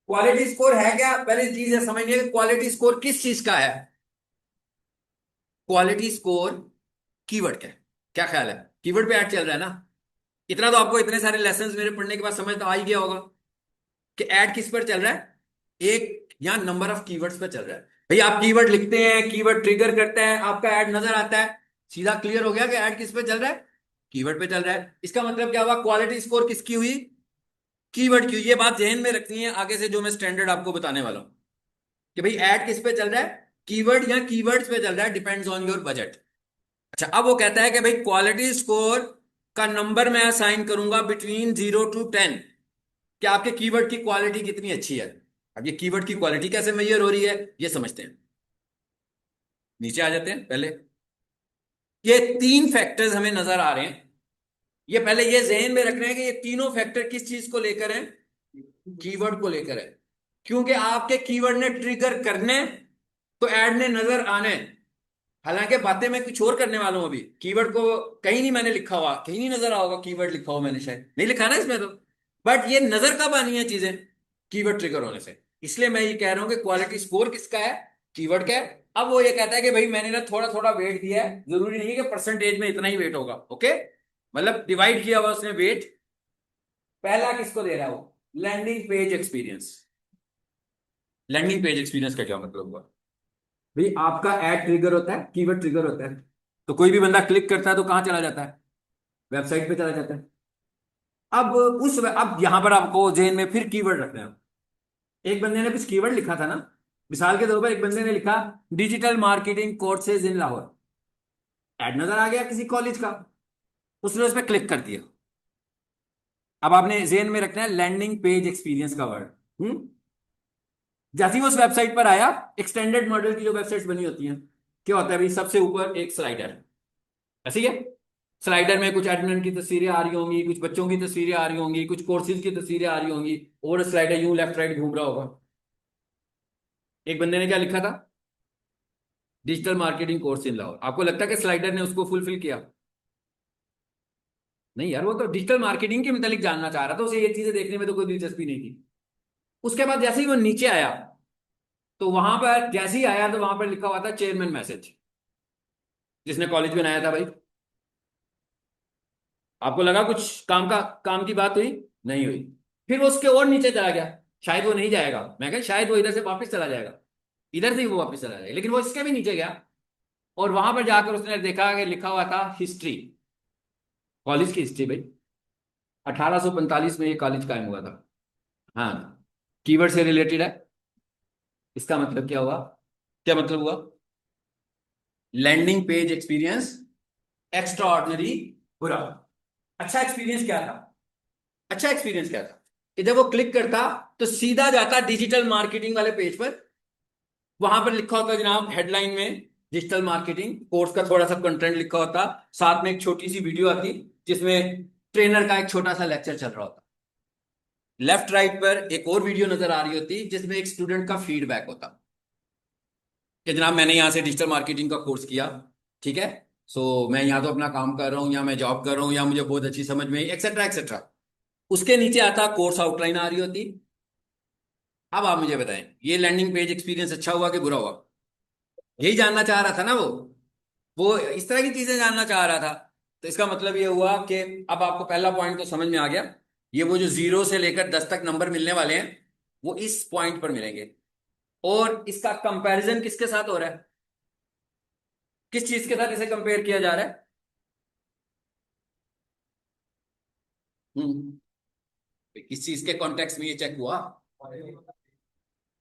क्वालिटी स्कोर है क्या? पहले चीज है समझिए कि क्वालिटी स्कोर किस चीज का है। क्वालिटी स्कोर कीवर्ड का है। क्या ख्याल है? कीवर्ड पे ऐड चल रहा है ना। इतना तो आपको इतने सारे लेसन्स मेरे पढ़ने के बाद समझ तो आ ही गया होगा कि ऐड किस पर चल रहा है। एक यहां नंबर ऑफ कीवर्ड्स पर चल रहा है। भाई आप कीवर्ड लिखते हैं, कीवर्ड ट्रिगर करता है, आपका ऐड नजर आता है, सीधा क्लियर हो गया कि ऐड किस पे चल रहा है? कीवर्ड पे चल रहा है। इसका मतलब क्या हुआ? क्वालिटी स्कोर किसकी हुई? कीवर्ड की। ये बात ध्यान में रखनी है आगे से जो मैं स्टैंडर्ड आपको बताने वाला हूं कि भाई ऐड किस पे चल रहा है? कीवर्ड या कीवर्ड्स पे चल रहा है, डिपेंड्स ऑन योर बजट। अच्छा, अब वो कहता है कि भाई क्वालिटी स्कोर का नंबर मैं असाइन करूंगा बिटवीन 0 to 10, कि आपके कीवर्ड की क्वालिटी कितनी अच्छी है। अब ये कीवर्ड की क्वालिटी कैसे मेजर हो रही है ये समझते हैं। नीचे आ जाते हैं पहले। ये 3 फैक्टर्स हमें नजर आ रहे हैं। ये पहले ये जहन में रख रहे हैं कि ये तीनों फैक्टर किस चीज को लेकर हैं? कीवर्ड को लेकर है। क्योंकि आपके कीवर्ड ने ट्रिगर करने तो ऐड ने नजर आने। हालांकि बातें मैं कुछ और करने वाला हूं अभी। कीवर्ड को कहीं नहीं मैंने लिखा हुआ, कहीं नहीं नजर आओगा कीवर्ड लिखा हुआ, मैंने शायद नहीं लिखा ना इसमें तो। बट ये नजर कब आनी है चीजें? कीवर्ड ट्रिगर होने से। इसलिए मैं ये कह रहा हूं कि क्वालिटी स्कोर किसका है? कीवर्ड का है। अब वो ये कहता है कि भाई मैंने ना थोड़ा थोड़ा वेट दिया है, जरूरी नहीं है कि परसेंटेज में इतना ही वेट होगा। ओके, मतलब डिवाइड किया हुआ उसने वेट। पहला किसको दे रहा है वो? Landing page experience. Landing page experience का क्या मतलब हुआ? भाई आपका एड ट्रिगर होता है, कीवर्ड ट्रिगर होता है। तो कोई भी बंदा क्लिक करता है तो कहाँ चला जाता है, वेबसाइट पे चला जाता है। अब यहां पर आपको जेन में फिर कीवर्ड रखना है। एक बंदे ने कुछ कीवर्ड लिखा था ना, मिसाल के तौर पर एक बंदे ने लिखा digital marketing courses in Lahore, add नजर आ गया किसी कॉलेज का, उसने उस पर क्लिक कर दिया। अब आपने जेन में रखना है लैंडिंग पेज एक्सपीरियंस का वर्ड। जैसे ही वो उस वेबसाइट पर आया, एक्सटेंडेड मॉडल की जो वेबसाइट्स बनी होती हैं, क्या होता है भाई, सबसे ऊपर एक स्लाइडर, ऐसे ही है। स्लाइडर में कुछ एडमिन की तस्वीरें आ रही होंगी, कुछ बच्चों की तस्वीरें आ रही होंगी, कुछ कोर्सेज की तस्वीरें आ रही होंगी, और स्लाइडर यूं लेफ्ट राइट घूम रहा होगा। एक बंदे ने क्या लिखा था, digital marketing course in Lahore. आपको लगता है कि स्लाइडर ने उसको फुलफिल किया? नहीं यार, वो तो डिजिटल मार्केटिंग के मतलब जानना चाह रहा था, उसे ये चीजें देखने में तो कोई दिलचस्पी नहीं थी। उसके बाद जैसे ही वो नीचे आया, तो वहां पर जैसे ही आया तो वहां पर लिखा हुआ था चेयरमैन मैसेज, जिसने कॉलेज बनाया था भाई। आपको लगा कुछ काम की बात हुई? नहीं हुई। फिर वो उसके और नीचे चला गया, शायद वो नहीं जाएगा, मैं कहा शायद वो इधर से वापस चला जाएगा, इधर से ही वो वापस चला जाएगा, लेकिन वो इसके भी नीचे गया। और वहां पर जाकर उसने देखा कि लिखा हुआ था हिस्ट्री, कॉलेज की हिस्ट्री भाई। 1845 में ये कॉलेज कायम हुआ था। हाँ, कीवर्ड से रिलेटेड है। इसका मतलब क्या हुआ, क्या मतलब हुआ, landing page experience extraordinary बुरा। अच्छा एक्सपीरियंस क्या था, अच्छा एक्सपीरियंस क्या था कि जब वो क्लिक करता तो सीधा जाता डिजिटल मार्केटिंग वाले पेज पर। वहां पर लिखा होता जनाब हेडलाइन में डिजिटल मार्केटिंग कोर्स का थोड़ा सा कंटेंट लिखा होता, साथ में एक छोटी सी वीडियो आती जिसमें ट्रेनर का एक छोटा सा लेक्चर चल रहा होता। लेफ्ट राइट पर एक और वीडियो नजर आ रही होती जिसमें एक स्टूडेंट का फीडबैक होता कि जनाब मैंने यहाँ से डिजिटल मार्केटिंग का कोर्स किया, ठीक है, सो मैं यहाँ तो अपना काम कर रहा हूँ या मैं जॉब कर रहा हूँ या मुझे बहुत अच्छी समझ में एक्सेट्रा एक्सेट्रा। उसके नीचे आता कोर्स आउटलाइन आ रही होती। अब आप मुझे बताएं, ये लैंडिंग पेज एक्सपीरियंस अच्छा हुआ कि बुरा हुआ? यही जानना चाह रहा था ना वो इस तरह की चीजें जानना चाह रहा था। तो इसका मतलब ये हुआ कि अब आपको पहला पॉइंट तो समझ में आ गया। ये वो जो 0 से लेकर 10 तक नंबर मिलने वाले हैं, वो इस पॉइंट पर मिलेंगे। और इसका कंपैरिजन किसके साथ हो रहा है, किस चीज के साथ इसे कंपेयर किया जा रहा है? हम्म किस चीज के कॉन्टेक्स्ट में ये चेक हुआ?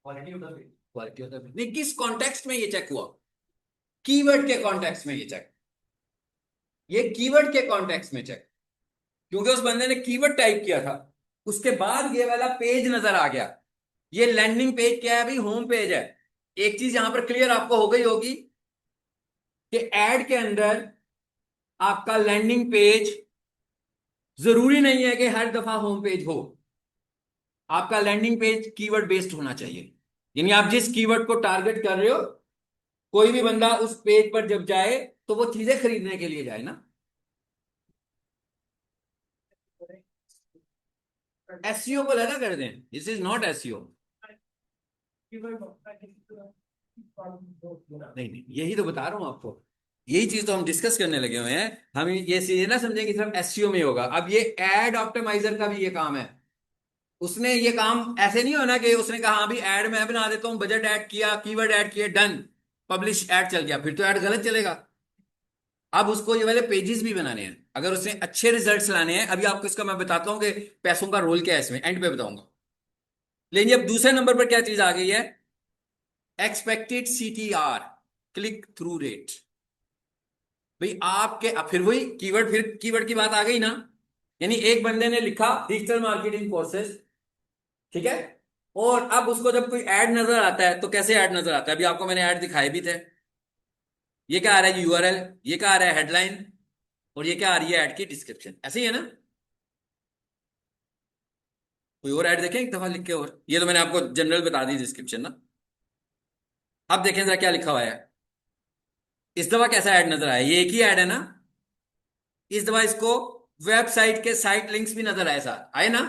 क्वालिटी ऑफ द नहीं, किस कॉन्टेक्स्ट में ये चेक हुआ? कीवर्ड के कॉन्टेक्स्ट में ये चेक, ये कीवर्ड के कॉन्टेक्स्ट में चेक, क्योंकि उस बंदे ने कीवर्ड टाइप किया था, उसके बाद ये वाला पेज नजर आ गया। ये लैंडिंग पेज क्या है भाई, होम पेज है। एक चीज यहां पर क्लियर आपको हो गई होगी कि एड के अंदर आपका लैंडिंग पेज जरूरी नहीं है कि हर दफा होम पेज हो। आपका लैंडिंग पेज कीवर्ड बेस्ड होना चाहिए, यानी आप जिस कीवर्ड को टारगेट कर रहे हो, कोई भी बंदा उस पेज पर जब जाए तो वो चीजें खरीदने के लिए जाए ना। एसईओ को लगा कर दें, दिस इज नॉट एसईओ। नहीं नहीं, यही तो बता रहा हूं आपको, यही चीज तो हम डिस्कस करने लगे हुए हैं। हम ये ना समझें कि सिर्फ एसईओ में ही होगा, अब ये एड ऑप्टिमाइजर का भी ये काम है। उसने ये काम ऐसे नहीं होना कि उसने कहा हाँ भी ऐड मैं बना देता हूँ, बजट ऐड किया, कीवर्ड ऐड किया, डन, पब्लिश ऐड चल गया, फिर तो ऐड गलत चलेगा। अब उसको ये वाले पेजेस भी बनाने हैं, अगर उसने अच्छे रिजल्ट्स लाने हैं। अभी आपको इसका मैं बताता हूँ कि पैसों का रोल क्या है इसमें, एंड पे बताऊंगा। लेकिन अब दूसरे नंबर पर क्या चीज आ गई है, expected CTR, click through rate. भाई आपके अब फिर वही कीवर्ड, फिर कीवर्ड की बात आ गई ना। यानी एक बंदे ने लिखा डिजिटल मार्केटिंग कोर्सेज, ठीक है, और अब उसको जब कोई ऐड नजर आता है तो कैसे ऐड नजर आता है, अभी आपको मैंने ऐड दिखाए भी थे। ये क्या आ रहा है, यूआरएल, ये क्या आ रहा है, हेडलाइन, और ये क्या आ रही है, ऐड की डिस्क्रिप्शन, ऐसे ही है ना। कोई और ऐड देखें एक दफा लिख के, और ये तो मैंने आपको जनरल बता दी डिस्क्रिप्शन ना। अब देखें जरा क्या लिखा हुआ है, इस दफा कैसा ऐड नजर आया, ये एक ही ऐड है ना। इस दफा इसको वेबसाइट के साइट लिंक्स भी नजर आए, साथ आए ना,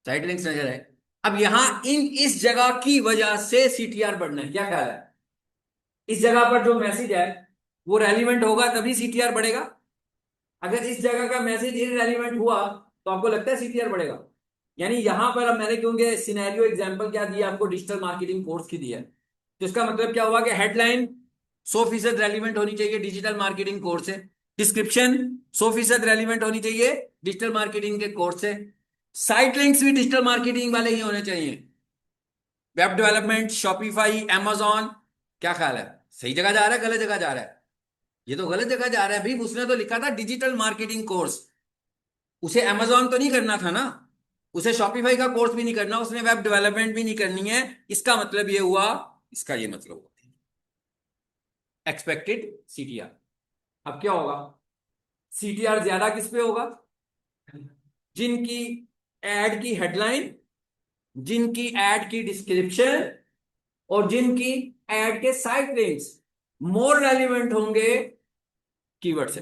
साइट लिंक्स नजर आए। अब यहां इस जगह की वजह से सीटीआर बढ़ना है, क्या ख्याल है? इस जगह पर जो मैसेज है वो रेलिवेंट होगा तभी सीटीआर बढ़ेगा। अगर इस जगह का मैसेज इनरेलीवेंट हुआ तो आपको लगता है सीटीआर बढ़ेगा? यानी यहां पर अब मैंने क्योंकि सिनेरियो एग्जांपल क्या दिया आपको, डिजिटल मार्केटिंग कोर्स की दिया है, तो इसका मतलब क्या हुआ कि हेडलाइन 100% रेलिवेंट होनी चाहिए डिजिटल मार्केटिंग कोर्स से। डिस्क्रिप्शन 100% रेलिवेंट होनी चाहिए डिजिटल मार्केटिंग के कोर्स से। साइट लिंक्स भी डिजिटल मार्केटिंग वाले ही होने चाहिए। वेब डेवलपमेंट, शॉपिफाई, amazon, क्या ख्याल है? सही जगह जा रहा है, गलत जगह जा रहा है? ये तो गलत जगह जा रहा है भाई। उसने तो लिखा था डिजिटल मार्केटिंग कोर्स, उसे amazon तो नहीं करना था ना, उसे शॉपिफाई का कोर्स भी नहीं करना, उसने वेब डेवलपमेंट भी नहीं करनी है। इसका मतलब ये हुआ, इसका ये मतलब हुआ एक्सपेक्टेड सीटीआर। अब क्या होगा? सीटीआर ज्यादा किस पे होगा? जिनकी एड की हेडलाइन, जिनकी एड की डिस्क्रिप्शन और जिनकी एड के साइट लिंक्स मोर रेलिवेंट होंगे कीवर्ड से।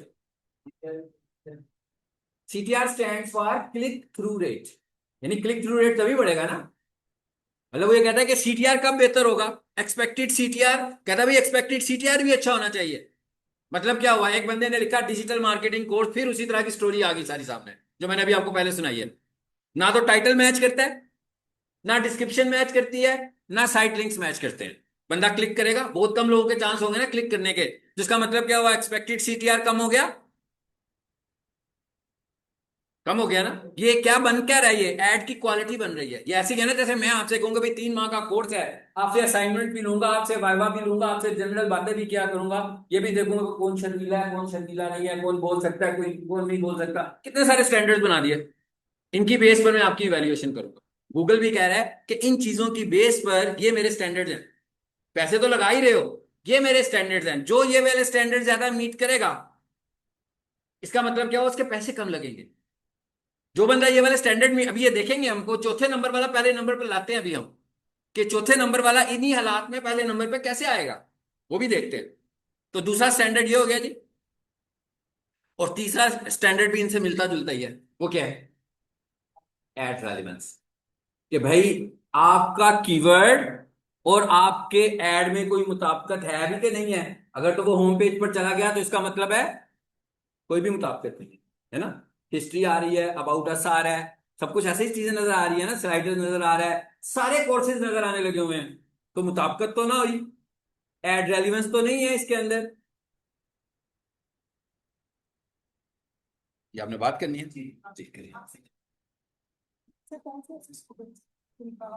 CTR stand for click through rate, यानी क्लिक थ्रू रेट तभी बढ़ेगा ना। मतलब वो ये कहता है कि सीटीआर कब बेहतर होगा? एक्सपेक्टेड सीटीआर, कहता है भाई एक्सपेक्टेड सीटीआर भी अच्छा होना चाहिए। मतलब क्या हुआ, एक बंदे ने लिखा डिजिटल मार्केटिंग कोर्स, फिर उसी तरह की स्टोरी आ गई सारी सामने, जो मैंने अभी आपको पहले सुनाई है। ना तो टाइटल मैच करता है, ना डिस्क्रिप्शन मैच करती है, ना साइट लिंक्स मैच करते हैं। बंदा क्लिक करेगा, बहुत कम लोगों के चांस होंगे ना क्लिक करने के, जिसका मतलब क्या हुआ, एक्सपेक्टेड सीटीआर कम हो गया। कम हो गया ना। ये क्या बन क्या रहा है, ये एड की क्वालिटी बन रही है। ये ऐसी है ना जैसे मैं आपसे कहूंगा भाई 3 माह का कोर्स है, आपसे असाइनमेंट भी लूंगा, आपसे वाइवा भी लूंगा, आपसे जनरल बातें भी किया करूंगा, ये भी देखूंगा कि कौन शर्मीला है, कौन शर्मीला नहीं है, कौन बोल सकता है, कोई कौन नहीं बोल सकता। कितने सारे स्टैंडर्ड्स बना दिए, इनकी बेस पर मैं आपकी इवैल्यूएशन करूंगा। गूगल भी कह रहा है कि इन चीजों की बेस पर ये मेरे स्टैंडर्ड्स हैं। पैसे तो लगा ही रहे हो, ये मेरे स्टैंडर्ड्स हैं, जो ये वाले स्टैंडर्ड ज्यादा मीट करेगा, इसका मतलब क्या हो, उसके पैसे कम लगेंगे। जो बंदा ये वाले स्टैंडर्ड में, अभी ये देखेंगे हमको चौथे नंबर वाला पहले नंबर पर लाते हैं अभी हम, कि चौथे नंबर वाला इन्हीं हालात में पहले नंबर पे कैसे आएगा, वो भी देखते हैं। तो दूसरा स्टैंडर्ड ये हो गया जी। और तीसरा स्टैंडर्ड भी इनसे मिलता जुलता ही है, वो क्या है? Ad relevance. कि भाई आपका कीवर्ड और आपके एड में कोई मुताबिकत है भी कि नहीं है। अगर तो वो होम पेज पर चला गया तो इसका मतलब है कोई भी मुताबिकत नहीं है, है ना। हिस्ट्री आ रही है, अबाउट अस आ रहा है, सब कुछ ऐसी ही चीजें नजर आ रही है ना, स्लाइडर नजर आ रहा है, सारे कोर्सेज नजर आने लगे हुए हैं। तो मुताबिकत तो ना हुई, एड रेलिवेंस तो नहीं है इसके अंदर। ये आपने बात करनी है जी, जी करिए। सर कौन सा स्टूडेंट उनका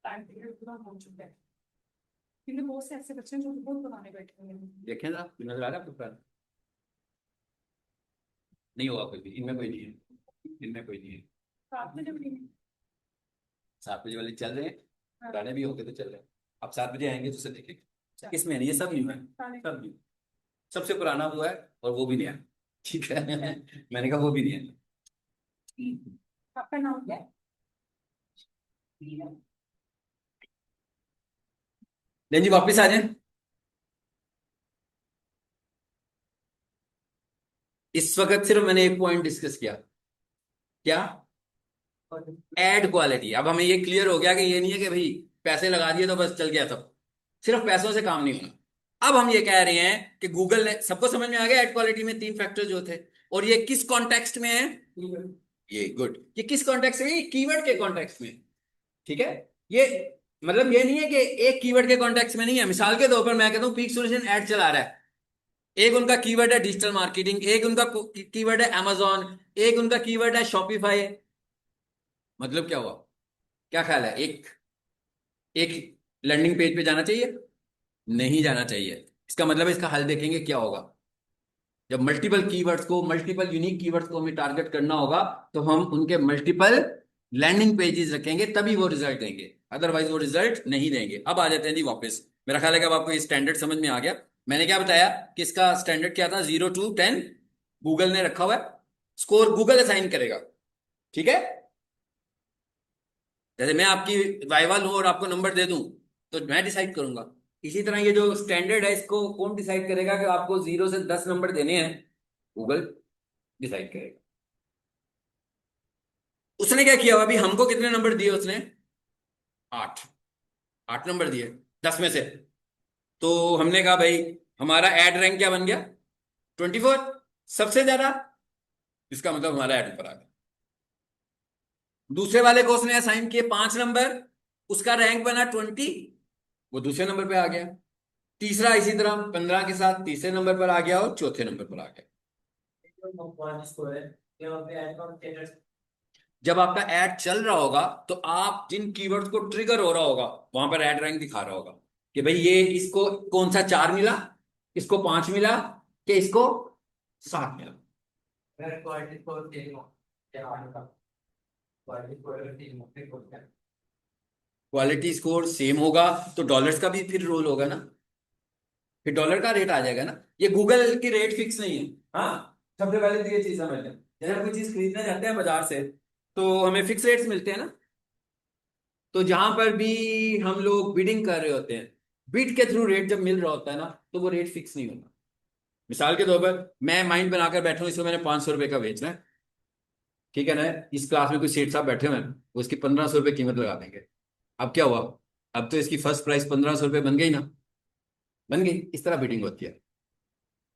टाइम पीरियड पूरा हो चुका है, क्योंकि बहुत से ऐसे बच्चे हैं जो बहुत पुराने बैठे हुए हैं। देखें जरा, नजर आ रहा है आपको ऊपर? नहीं होगा कोई भी, इनमें कोई नहीं है, इनमें कोई नहीं है। रात में जब नहीं 7 बजे वाले चल रहे हैं, हाँ, गाने भी होंगे तो चल रहे हैं। आप 7 बजे आएंगे तो उसे देखेंगे। अच्छा, इसमें नहीं, ये सब न्यू है, साढ़े सब न्यू। सबसे पुराना वो है, और वो भी नहीं है। ठीक है। मैंने कहा वो भी नहीं है। तीन। आपका नाम क्या है? लेकिन जी वापस आ जाए। इस वक्त सिर्फ मैंने एक पॉइंट डिस्कस किया, क्या? Ad quality. अब हमें ये क्लियर हो गया कि ये नहीं है कि भाई पैसे लगा दिए तो बस चल गया सब, सिर्फ पैसों से काम नहीं होना। अब हम ये कह रहे हैं कि गूगल ने, सबको समझ में आ गया एड क्वालिटी में 3 फैक्टर जो थे, और ये किस कॉन्टेक्स्ट में है? ये गुड, ये किस कॉन्टेक्स्ट में? कीवर्ड के कॉन्टेक्स्ट में। ठीक है। ये मतलब ये नहीं है कि एक कीवर्ड के कॉन्टेक्स्ट में नहीं है। मिसाल के तौर पर मैं कहता हूं पीक सॉल्यूशन ऐड चला रहा है, एक उनका कीवर्ड है डिजिटल मार्केटिंग, एक उनका कीवर्ड है amazon, एक उनका कीवर्ड है शॉपिफाई। मतलब क्या हुआ? क्या ख्याल है, एक एक लैंडिंग पेज पे जाना चाहिए? नहीं जाना चाहिए। इसका मतलब इसका हल देखेंगे क्या होगा। जब मल्टीपल कीवर्ड्स को, मल्टीपल यूनिक कीवर्ड्स को हमें टारगेट करना होगा, तो हम उनके मल्टीपल लैंडिंग पेजेस रखेंगे, तभी वो रिजल्ट देंगे, अदरवाइज वो रिजल्ट नहीं देंगे। अब आ जाते हैं जी वापस। मेरा ख्याल है कि अब आपको ये स्टैंडर्ड समझ में आ गया। मैंने क्या बताया कि इसका स्टैंडर्ड क्या था, 0 to 10 गूगल ने रखा हुआ है, स्कोर गूगल असाइन करेगा। ठीक है। जैसे मैं आपकी वाइवा लूं और आपको नंबर दे दूं, तो मैं डिसाइड करूंगा। इसी तरह ये जो स्टैंडर्ड है, इसको कौन डिसाइड करेगा कि आपको 0 से 10 नंबर देने हैं? गूगल डिसाइड करेगा। उसने क्या किया, अभी हमको कितने नंबर दिए उसने? 8। 8 नंबर दिए 10 में से। तो हमने कहा भाई हमारा एड रैंक क्या बन गया? 24, सबसे ज्यादा। इसका मतलब हमारा एड ऊपर आ गया। दूसरे वाले को उसने असाइन किए 5 नंबर, उसका रैंक बना 20, वो दूसरे नंबर पे आ गया। तीसरा इसी तरह 15 के साथ तीसरे नंबर पर आ गया और चौथे नंबर पर आ गया। जब आपका ऐड चल रहा होगा तो आप जिन कीवर्ड्स को ट्रिगर हो रहा होगा वहां पर ऐड रैंक दिखा रहा होगा कि भाई ये इसको कौन सा 4 मिला, इसको 5 मिला, कि इसको 7 मिला। क्वालिटी स्कोर सेम होगा तो डॉलर्स का भी फिर रोल होगा ना, फिर डॉलर का रेट आ जाएगा ना। ये गूगल की रेट फिक्स नहीं है। हाँ, सबसे पहले तो ये चीज समझ लें, जब हम कोई चीज खरीदने जाते हैं बाजार से तो हमें फिक्स रेट्स मिलते हैं ना। तो जहां पर भी हम लोग बिडिंग कर रहे होते हैं, बिड के थ्रू रेट जब मिल रहा होता है ना, तो वो रेट फिक्स नहीं होता। मिसाल के तौर पर मैं माइंड बनाकर बैठा हूं, इसको मैंने 500 रुपए का बेचना है, ठीक है ना। इस क्लास में कोई सेठ साहब बैठे हुए हैं, वो इसकी 1500 रुपये कीमत लगा देंगे। अब क्या हुआ, अब तो इसकी फर्स्ट प्राइस 1500 रुपये बन गई ना, बन गई। इस तरह बिडिंग होती है,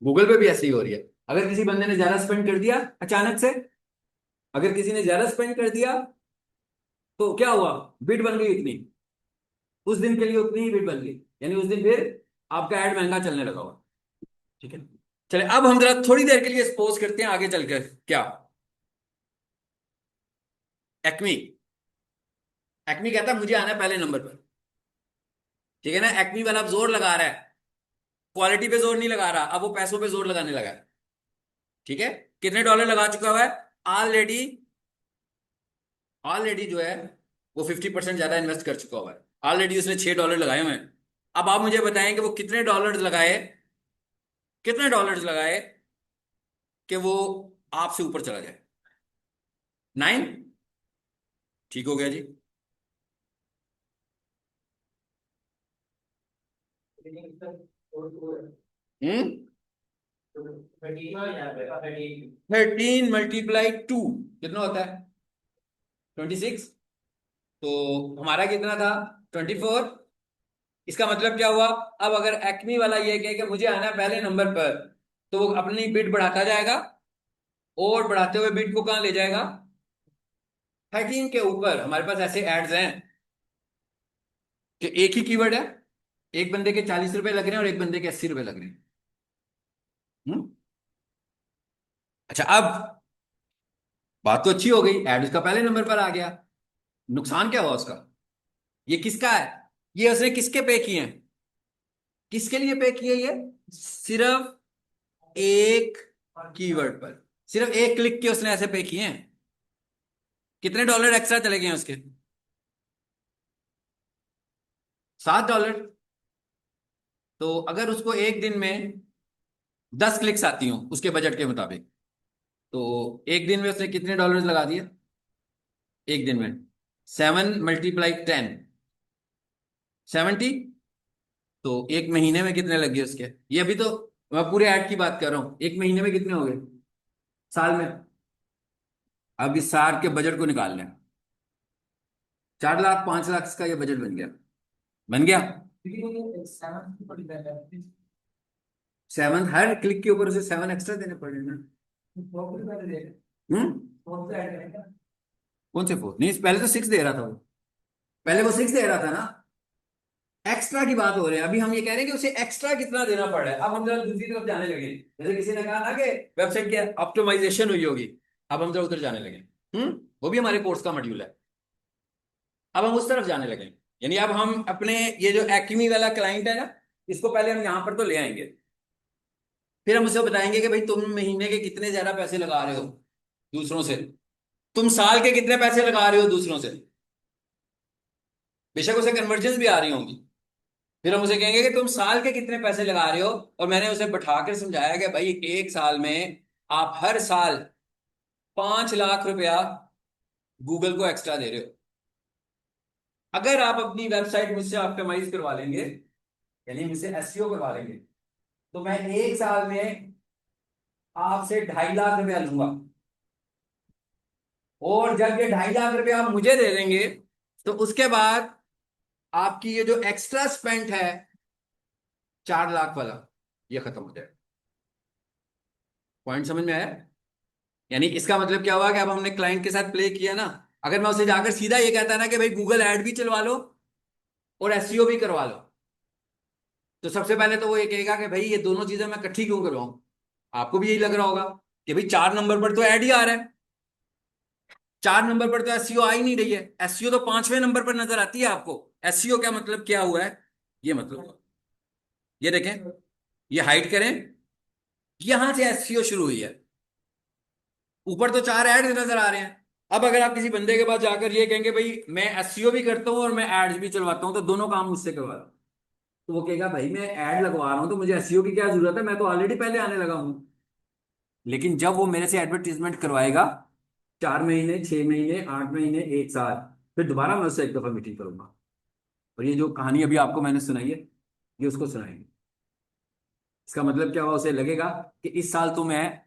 गूगल पे भी ऐसी ही हो रही है। अगर किसी बंदे ने ज्यादा स्पेंड कर दिया अचानक से, अगर किसी ने ज्यादा स्पेंड कर दिया तो क्या हुआ, बिड बन गई इतनी, उस दिन के लिए उतनी ही बिड बन गई, यानी उस दिन फिर आपका ऐड महंगा चलने लगा हुआ। ठीक है, चले अब हम जरा थोड़ी देर के लिए सपोज करते हैं आगे चलकर क्या, एक्मी। एक्मी कहता है मुझे आना है पहले नंबर पर, ठीक है ना। एक्मी वाला अब जोर लगा रहा है, क्वालिटी पे जोर नहीं लगा रहा, अब वो पैसों पे जोर लगाने लगा है। ठीक है, कितने डॉलर लगा चुका हुआ है ऑलरेडी, ऑलरेडी जो है वो 50% ज्यादा इन्वेस्ट कर चुका हुआ है। ऑलरेडी उसने $6 लगाए हुए हैं। अब आप मुझे बताएं कि वो कितने डॉलर्स लगाए, कितने डॉलर्स लगाए कि वो आपसे ऊपर चला जाए। 9। ठीक हो गया जी। हम्म 13 × 2 कितना होता है, 26। तो हमारा कितना था, 24। इसका मतलब क्या हुआ, अब अगर एक्मी वाला ये कहे कि मुझे आना है पहले नंबर पर, तो वो अपनी बिड बढ़ाता जाएगा और बढ़ाते हुए बिड को कहां ले जाएगा, 13 के ऊपर। हमारे पास ऐसे एड्स हैं कि एक ही कीवर्ड है, एक बंदे के 40 रुपए लग रहे हैं और एक बंदे के 80 रुपए लग रहे हैं। हम्म अच्छा, अब बात तो अच्छी हो गई, एड उसका पहले नंबर पर आ गया। नुकसान क्या हुआ उसका, ये किसका है, ये उसने किसके पे किए हैं, किसके लिए पे किए ये, सिर्फ एक कीवर्ड पर, सिर्फ एक क्लिक के उसने ऐसे पे किए हैं। कितने डॉलर एक्स्ट्रा चले गए हैं उसके, $7। तो अगर उसको एक दिन में 10 क्लिक्स आती हूँ उसके बजट के मुताबिक, तो एक दिन में उसने कितने डॉलर्स लगा दिए, एक दिन में 7 × 10 70। तो एक महीने में कितने लग गए उसके, ये अभी तो मैं पूरे ऐड की बात कर रहा हूं, एक महीने में कितने हो गए, साल में। अब इस साल के बजट को निकाल लें, 4 लाख 5 लाख का ये बजट बन गया, बन गया। 7 हर क्लिक के ऊपर उसे 7 एक्स्ट्रा देने पड़ रहे हैं ना। कौन से 4, नहीं पहले तो 6 दे रहा था वो, पहले वो 6 दे रहा था ना। एक्स्ट्रा की बात हो रही है, अभी हम ये कह रहे हैं कि उसे एक्स्ट्रा कितना देना पड़ रहा है। अब हम जरा दूसरी तरफ जाने लगे, जैसे किसी ने कहा ना कि वेबसाइट की ऑप्टिमाइजेशन हुई होगी, अब हम जरा उधर जाने लगे। वो भी हमारे कोर्स का मॉड्यूल है, अब हम उस तरफ जाने लगे। यानी अब हम अपने ये जो एक्मी वाला क्लाइंट है ना, इसको पहले हम यहां पर तो ले आएंगे, फिर हम उसे बताएंगे कि भाई तुम महीने के कितने ज्यादा पैसे लगा रहे हो दूसरों से, तुम साल के कितने पैसे लगा रहे हो दूसरों से। बेशक उसे कन्वर्जन भी आ रही होंगी, फिर हम उसे कहेंगे कि तुम साल के कितने पैसे लगा रहे हो। और मैंने उसे बैठाकर समझाया कि भाई एक साल में आप हर साल 5 लाख रुपया गूगल को एक्स्ट्रा दे रहे हो। अगर आप अपनी वेबसाइट मुझसे ऑप्टिमाइज करवा लेंगे, यानी मुझसे एसईओ करवा लेंगे, तो मैं एक साल में आपसे 2.5 लाख रुपया लूंगा। और जब ये 2.5 लाख रुपया आप मुझे दे देंगे, तो उसके बाद आपकी ये जो एक्स्ट्रा स्पेंड है 4 लाख वाला, ये खत्म हो जाएगा। पॉइंट समझ में आया। यानी इसका मतलब क्या हुआ कि अब हमने क्लाइंट के साथ प्ले किया ना। अगर मैं उसे जाकर सीधा ये कहता ना कि भाई गूगल ऐड भी चलवा लो और एसईओ भी करवा लो, तो सबसे पहले तो वो ये कहेगा कि भाई ये दोनों चीजें मैं इकट्ठी क्यों करवाऊं। आपको भी यही लग रहा होगा कि भाई 4 नंबर पर तो ऐड ही आ रहा है, 4 नंबर पर तो एसईओ आ ही नहीं रही है। एसईओ तो 5वें नंबर पर नजर आती है आपको। एसईओ क्या मतलब क्या हुआ है, ये मतलब ये देखें, ये हाइड करें, यहां से एसईओ शुरू हुई है। ऊपर तो 4 ऐड नजर आ रहे हैं। अब अगर आप किसी बंदे के पास जाकर ये कहेंगे भाई मैं एसईओ भी करता हूं और मैं एड्स भी चलवाता हूं, तो दोनों काम मुझसे करवा रहा हूं, तो वो कहेगा भाई मैं ऐड लगवा रहा हूं तो मुझे एसईओ की क्या जरूरत है, मैं तो ऑलरेडी पहले आने लगा हूं। लेकिन जब वो मेरे से एडवर्टीजमेंट करवाएगा 4 महीने, 6 महीने, 8 महीने, 1 साल, फिर दोबारा मैं उससे एक दफा मीटिंग करूंगा। और ये जो कहानी अभी आपको मैंने सुनाई है, ये उसको सुनाएंगे। इसका मतलब क्या हुआ, उसे लगेगा कि इस साल तो मैं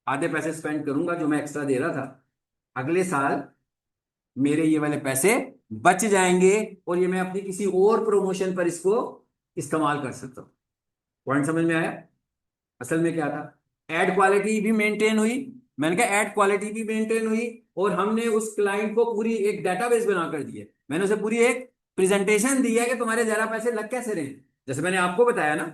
आधे पैसे स्पेंड करूंगा जो मैं एक्स्ट्रा दे रहा था, अगले साल मेरे ये वाले पैसे बच जाएंगे और ये मैं अपनी किसी और प्रमोशन पर इसको इस्तेमाल कर सकता हूँ। पॉइंट समझ में आया। असल में क्या था, एड क्वालिटी भी मेंटेन हुई, मैंने कहा एड क्वालिटी भी मेंटेन हुई, और हमने उस क्लाइंट को पूरी एक डेटाबेस बनाकर दी है। मैंने उसे पूरी एक प्रेजेंटेशन दी है कि तुम्हारे ज्यादा पैसे लग कैसे रहे हैं। जैसे मैंने आपको बताया ना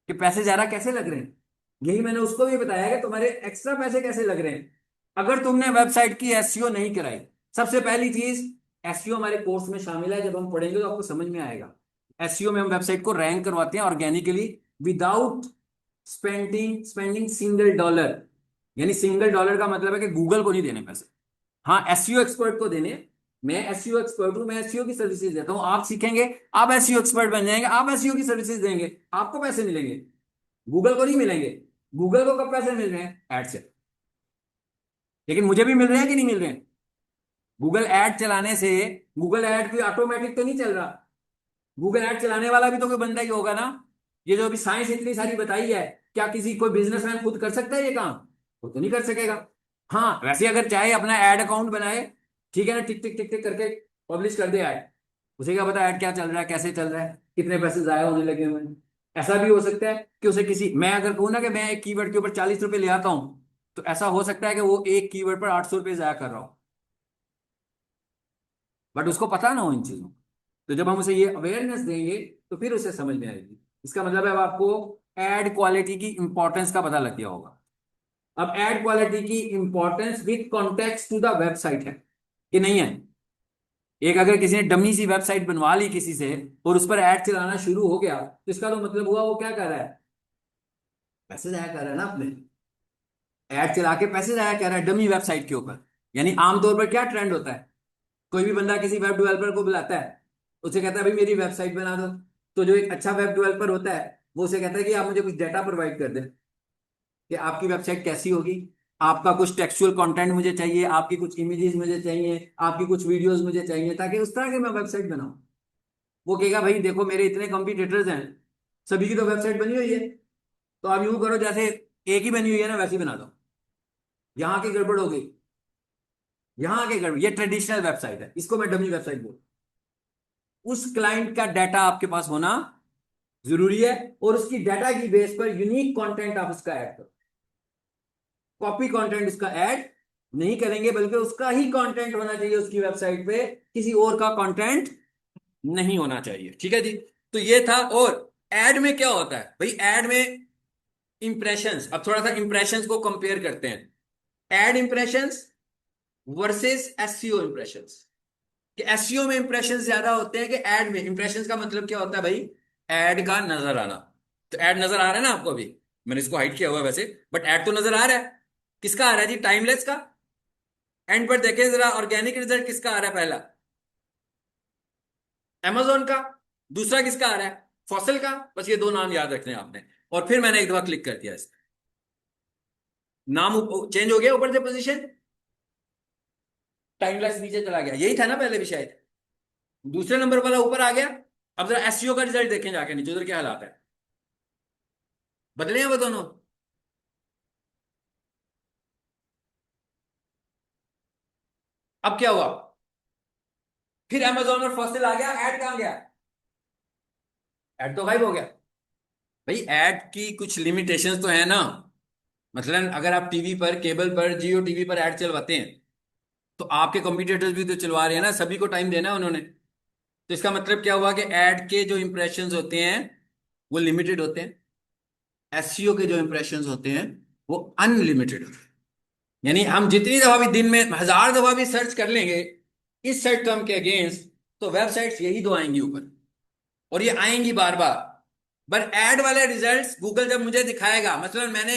कि पैसे ज्यादा कैसे लग रहे हैं, यही मैंने उसको भी बताया कि तुम्हारे एक्स्ट्रा पैसे कैसे लग रहे हैं अगर तुमने वेबसाइट की एसईओ नहीं कराई। सबसे पहली चीज, एसईओ हमारे कोर्स में शामिल है, जब हम पढ़ेंगे तो आपको समझ में आएगा। एसईओ में हम वेबसाइट को रैंक करवाते हैं organically, without spending single dollar. यानी सिंगल डॉलर का मतलब है कि गूगल को नहीं देने पैसे, हाँ एसईओ एक्सपर्ट को देने। मैं एसईओ एक्सपर्ट हूं, मैं एसईओ की सर्विसेज देता हूं, आप सीखेंगे, आप एसईओ एक्सपर्ट बन जाएंगे, आप एसईओ की सर्विसेज देंगे, आपको पैसे मिलेंगे, गूगल को नहीं मिलेंगे। गूगल को कब पैसे मिल रहे हैं, ऐड से। लेकिन मुझे भी मिल रहे हैं कि नहीं मिल रहे हैं। गूगल ऐड चलाने से, गूगल ऐड भी ऑटोमेटिक तो नहीं चल रहा, गूगल ऐड चलाने वाला भी तो कोई बंदा ही होगा ना। ये जो अभी साइंस इतनी सारी बताई है, क्या किसी कोई बिजनेसमैन खुद कर सकता है ये काम? वो तो नहीं कर सकेगा। हाँ वैसे अगर चाहे अपना ऐड अकाउंट बनाए, ठीक है ना, टिक टिक टिक टिक करके पब्लिश कर दे ऐड, उसे क्या पता ऐड क्या चल रहा है, कैसे चल रहा है, कितने पैसे जाया होने लगे हुए हैं। ऐसा भी हो सकता है कि उसे किसी, मैं अगर कहूँ ना कि मैं एक कीवर्ड के ऊपर 40 रुपए ले आता हूँ, तो ऐसा हो सकता है कि वो एक कीवर्ड पर 800 रुपये जाया कर रहा हो, बट उसको पता ना हो इन चीजों। तो जब हम उसे ये अवेयरनेस देंगे तो फिर उसे समझ में आएगी। इसका मतलब है अब आपको एड क्वालिटी की इंपॉर्टेंस का पता लग गया होगा। अब एड क्वालिटी की importance with context to the website है कि नहीं है। एक अगर किसी ने डमी सी वेबसाइट बनवा ली किसी से और उस पर ऐड चलाना शुरू हो गया, तो इसका तो मतलब हुआ वो क्या कर रहा है, पैसे जाया कर रहा है ना अपने, ऐड चला के पैसे जाया कर रहा है डमी वेबसाइट के ऊपर। यानी आमतौर पर क्या ट्रेंड होता है, कोई भी बंदा किसी वेब डेवलपर को बुलाता है, उसे कहता है भाई मेरी वेबसाइट बना दो। तो जो एक अच्छा वेब डेवलपर होता है वो उसे कहता है कि आप मुझे कुछ डेटा प्रोवाइड कर दें कि आपकी वेबसाइट कैसी होगी, आपका कुछ टेक्सचुअल कंटेंट मुझे चाहिए, आपकी कुछ इमेजेस मुझे चाहिए, आपकी कुछ वीडियोस मुझे चाहिए, ताकि उस तरह की मैं वेबसाइट बनाऊं। वो कहेगा भाई देखो मेरे इतने कंपटीटर्स हैं, सभी की तो वेबसाइट बनी हुई है, तो आप यूं करो जैसे एक ही बनी हुई है ना वैसी बना दो, यहाँ की गड़बड़ हो गई, यहाँ की गड़बड़, ये ट्रेडिशनल वेबसाइट है, इसको मैं डमी वेबसाइट बोलूँ। उस क्लाइंट का डाटा आपके पास होना जरूरी है, और उसकी डाटा की बेस पर यूनिक कंटेंट आप उसका ऐड करो। कॉपी कंटेंट उसका ऐड नहीं करेंगे, बल्कि उसका ही कंटेंट होना चाहिए उसकी वेबसाइट पे, किसी और का कंटेंट नहीं होना चाहिए। ठीक है जी। तो ये था। और एड में क्या होता है भाई, एड में इंप्रेशंस, अब थोड़ा सा इंप्रेशंस को कंपेयर करते हैं, ad impressions versus SEO impressions. कि एसईओ में इंप्रेशंस ज्यादा होते हैं कि एड में। इंप्रेशंस का मतलब क्या होता है भाई, एड का नजर आना। तो एड नजर आ रहा है ना आपको, अभी मैंने इसको हाइड किया हुआ है वैसे, बट एड तो नजर आ रहा है। किसका आ रहा है जी, टाइमलेस का। एंड पर देखें जरा, ऑर्गेनिक रिजल्ट किसका आ रहा है पहला, Amazon का। दूसरा किसका आ रहा है, फॉसल का। बस ये दो नाम याद रखने हैं आपने। और फिर मैंने एक दफा क्लिक कर दिया इस नाम, चेंज हो गया ऊपर से पोजीशन, टाइमलेस नीचे चला गया, यही था ना पहले भी शायद। दूसरे नंबर वाला ऊपर आ गया। अब जरा एसईओ का रिजल्ट देखें जाके नीचे, उधर क्या हालात है, बदले हैं वो दोनों। अब क्या हुआ, फिर Amazon और फॉसिल आ गया, ऐड कहां गया, ऐड तो गायब हो गया। भाई ऐड की कुछ लिमिटेशंस तो है ना। मतलब अगर आप टीवी पर, केबल पर, जियो टीवी पर ऐड चलवाते हैं, तो आपके कंपटीटर्स भी तो चलवा रहे हैं ना, सभी को टाइम देना है उन्होंने। तो इसका मतलब क्या हुआ कि ऐड के जो इंप्रेशंस होते हैं वो लिमिटेड होते हैं, एसईओ के जो इंप्रेशंस होते हैं वो अनलिमिटेड होते हैं। यानी हम जितनी दफा भी दिन में 1000 दफा भी सर्च कर लेंगे इस सर्च टर्म के अगेंस्ट, तो वेबसाइट्स यही दो आएंगी ऊपर, और ये आएंगी बार बार। बट ऐड वाले रिजल्ट्स गूगल जब मुझे दिखाएगा, मतलब मैंने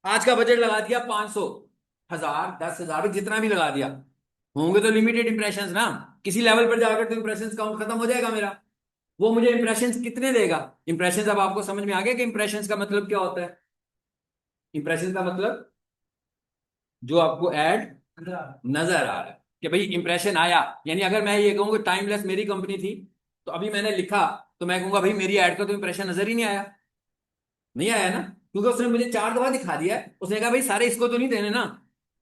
आज का बजट लगा दिया 500, 1000, 10,000, जितना भी लगा दिया, होंगे तो लिमिटेड इंप्रेशंस ना, किसी लेवल पर जाकर तो इंप्रेशंस काउंट खत्म हो जाएगा मेरा। वो मुझे इंप्रेशंस कितने देगा? इंप्रेशंस अब आपको समझ में आ गया कि इंप्रेशंस का मतलब क्या होता है? इंप्रेशंस का मतलब जो आपको ऐड नजर आ रहा है कि भाई इंप्रेशन आया। यानी अगर मैं ये कहूँ कि टाइमलेस मेरी कंपनी थी, तो अभी मैंने लिखा, तो मैं कहूंगा भाई मेरी ऐड का तो इंप्रेशन नजर ही नहीं आया। नहीं आया ना, क्योंकि उसने मुझे 4 दफा दिखा दिया है। उसने कहा भाई सारे इसको तो नहीं देने ना,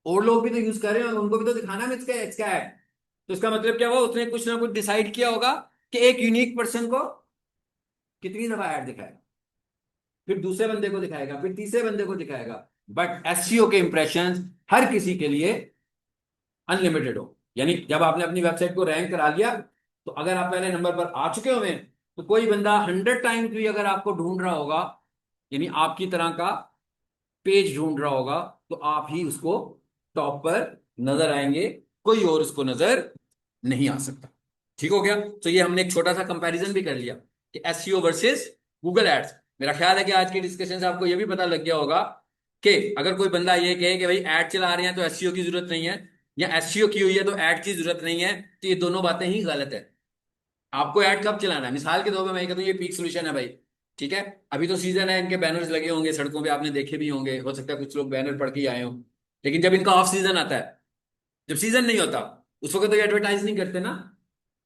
और लोग भी तो यूज कर रहे हैं, और उनको भी तो दिखाना है इसका इसका ऐड। तो इसका मतलब क्या हुआ, उसने कुछ ना कुछ डिसाइड किया होगा कि एक यूनिक पर्सन को कितनी दफा ऐड दिखाएगा, फिर दूसरे बंदे को दिखाएगा, फिर तीसरे बंदे को दिखाएगा। बट एसईओ के इंप्रेशंस हर किसी के लिए अनलिमिटेड हो। यानी जब आपने अपनी वेबसाइट को रैंक करा लिया, तो अगर आप पहले नंबर पर आ चुके हुए हैं, तो कोई बंदा 100 टाइम्स भी अगर आपको ढूंढ रहा होगा, यानी आपकी तरह का पेज ढूंढ रहा होगा, तो आप ही उसको टॉप पर नजर आएंगे, कोई और उसको नजर नहीं आ सकता। ठीक हो गया? तो ये हमने एक छोटा सा कंपैरिजन भी कर लिया कि एसईओ वर्सेस गूगल एड्स। मेरा ख्याल है कि आज की डिस्कशन से आपको ये भी पता लग गया होगा कि अगर कोई बंदा ये कहे कि भाई ऐड चला रहे हैं तो एसईओ की जरूरत नहीं है, या एसईओ की हुई है तो ऐड की जरूरत नहीं है, तो ये दोनों बातें ही गलत है। आपको ऐड कब चलाना है? मिसाल के तौर पर मैं कहता हूँ ये पीक सोल्यूशन है भाई, ठीक है, अभी तो सीजन है, इनके बैनर्स लगे होंगे सड़कों पे, आपने देखे भी होंगे, हो सकता है कुछ लोग बैनर पढ़ के ही आए हों। लेकिन जब इनका ऑफ सीजन आता है, जब सीजन नहीं होता, उस वक्त तो ये एडवर्टाइज नहीं करते ना।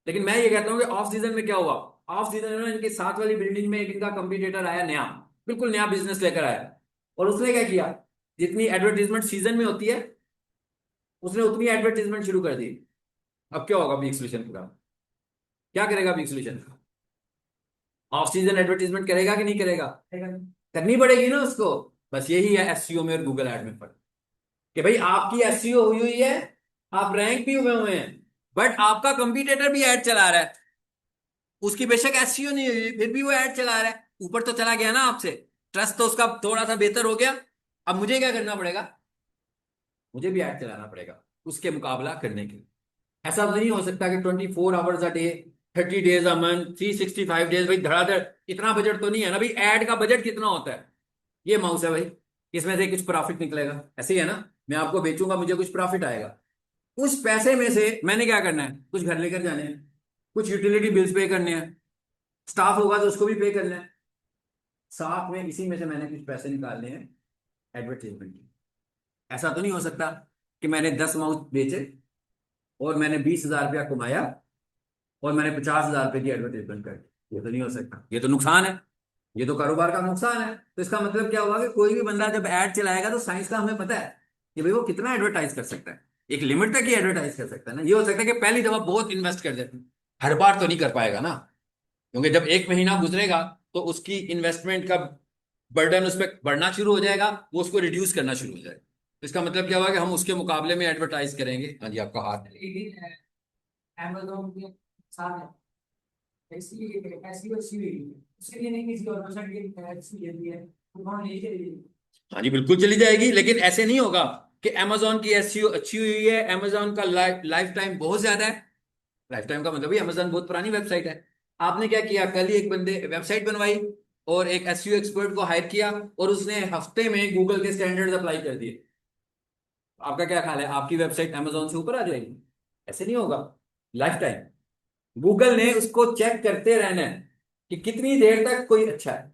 लेकिन मैं ये कहता हूँ कि ऑफ सीजन में क्या हुआ, ऑफ सीजन में ना इनके साथ वाली बिल्डिंग में एक इनका कंपटीटर आया नया, बिल्कुल नया बिजनेस लेकर आया, और उसने क्या किया, जितनी एडवर्टीजमेंट सीजन में होती है उसने उतनी एडवर्टीजमेंट शुरू कर दी। अब क्या होगा पीक सोल्यूशन का? क्या करेगा peak solution? Off season advertisement करेगा कि नहीं करेगा? करनी पड़ेगी ना उसको। बस यही है एसईओ में और गूगल ऐड में फर्क, कि भाई आपकी एसईओ हुई हुई है, आप रैंक भी हुए हुए हैं, बट आपका कंपटीटर भी ऐड चला रहा है, उसकी बेशक एसईओ नहीं हुई फिर भी वो ऐड चला रहा है, ऊपर तो चला गया ना आपसे, ट्रस्ट तो उसका थोड़ा सा बेहतर हो गया। अब मुझे क्या करना पड़ेगा? मुझे भी ऐड चलाना पड़ेगा उसके मुकाबला करने के लिए। ऐसा तो नहीं हो सकता कि 24 hours a day, 30 days a month, 365 days, भाई धड़ाधड़। इतना बजट तो नहीं है ना भाई, ऐड का बजट कितना होता है? ये माउस है भाई, इसमें से कुछ प्रॉफिट निकलेगा, ऐसे ही है ना। मैं आपको बेचूंगा, मुझे कुछ प्रॉफिट आएगा, उस पैसे में से मैंने क्या करना है, कुछ घर लेकर जाने हैं, कुछ यूटिलिटी बिल्स पे करने हैं, स्टाफ होगा तो उसको भी पे करना है, साथ में इसी में से मैंने कुछ पैसे निकालने हैं एडवर्टीजमेंट के। ऐसा तो नहीं हो सकता कि मैंने 10 माउस बेचे और मैंने 20,000 रुपया कमाया और मैंने 50,000 रुपये की एडवर्टीजमेंट कर दी। ये तो नहीं हो सकता, ये तो नुकसान है, ये तो कारोबार का नुकसान है। तो इसका मतलब क्या हुआ कि कोई भी बंदा जब ऐड चलाएगा तो साइंस का हमें पता है कि भाई वो कितना एडवर्टाइज कर सकता है, एक लिमिट तक ही एडवर्टाइज कर सकता है ना। ये हो सकता है कि पहली दफा बहुत इन्वेस्ट कर दे, हर बार तो नहीं कर पाएगा ना, क्योंकि जब एक महीना गुजरेगा तो उसकी इन्वेस्टमेंट का बर्डन उस पर बढ़ना शुरू हो जाएगा, वो उसको रिड्यूस करना शुरू हो जाएगा। तो इसका मतलब क्या हुआ कि हम उसके मुकाबले में एडवर्टाइज करेंगे। हाँ जी, आपका हाथ है। Amazon के साथ है, इसलिए ऐसी वैसी हुई है। उसके लिए नहीं किसी और वेबसाइट की ऐसी लेती है, तो वहाँ नहीं चलेगी। हाँ जी, बिल्कुल चली जाएगी, लेकिन ऐसे नहीं होगा कि अमेजोन की एसईओ अच्छी हुई है, अमेजोन का लाइफ टाइम बहुत ज्यादा है। लाइफ टाइम का मतलब ही अमेजोन बहुत पुरानी वेबसाइट है। आपने क्या किया, कल ही एक बंदे वेबसाइट बनवाई और एक एसईओ एक्सपर्ट को हायर किया, और उसने हफ्ते में गूगल के स्टैंडर्ड्स अप्लाई कर दिए। आपका क्या ख्याल है, आपकी वेबसाइट अमेजोन से ऊपर आ जाएगी? ऐसे नहीं होगा। लाइफ टाइम गूगल ने उसको चेक करते रहना है कि कितनी देर तक कोई अच्छा है।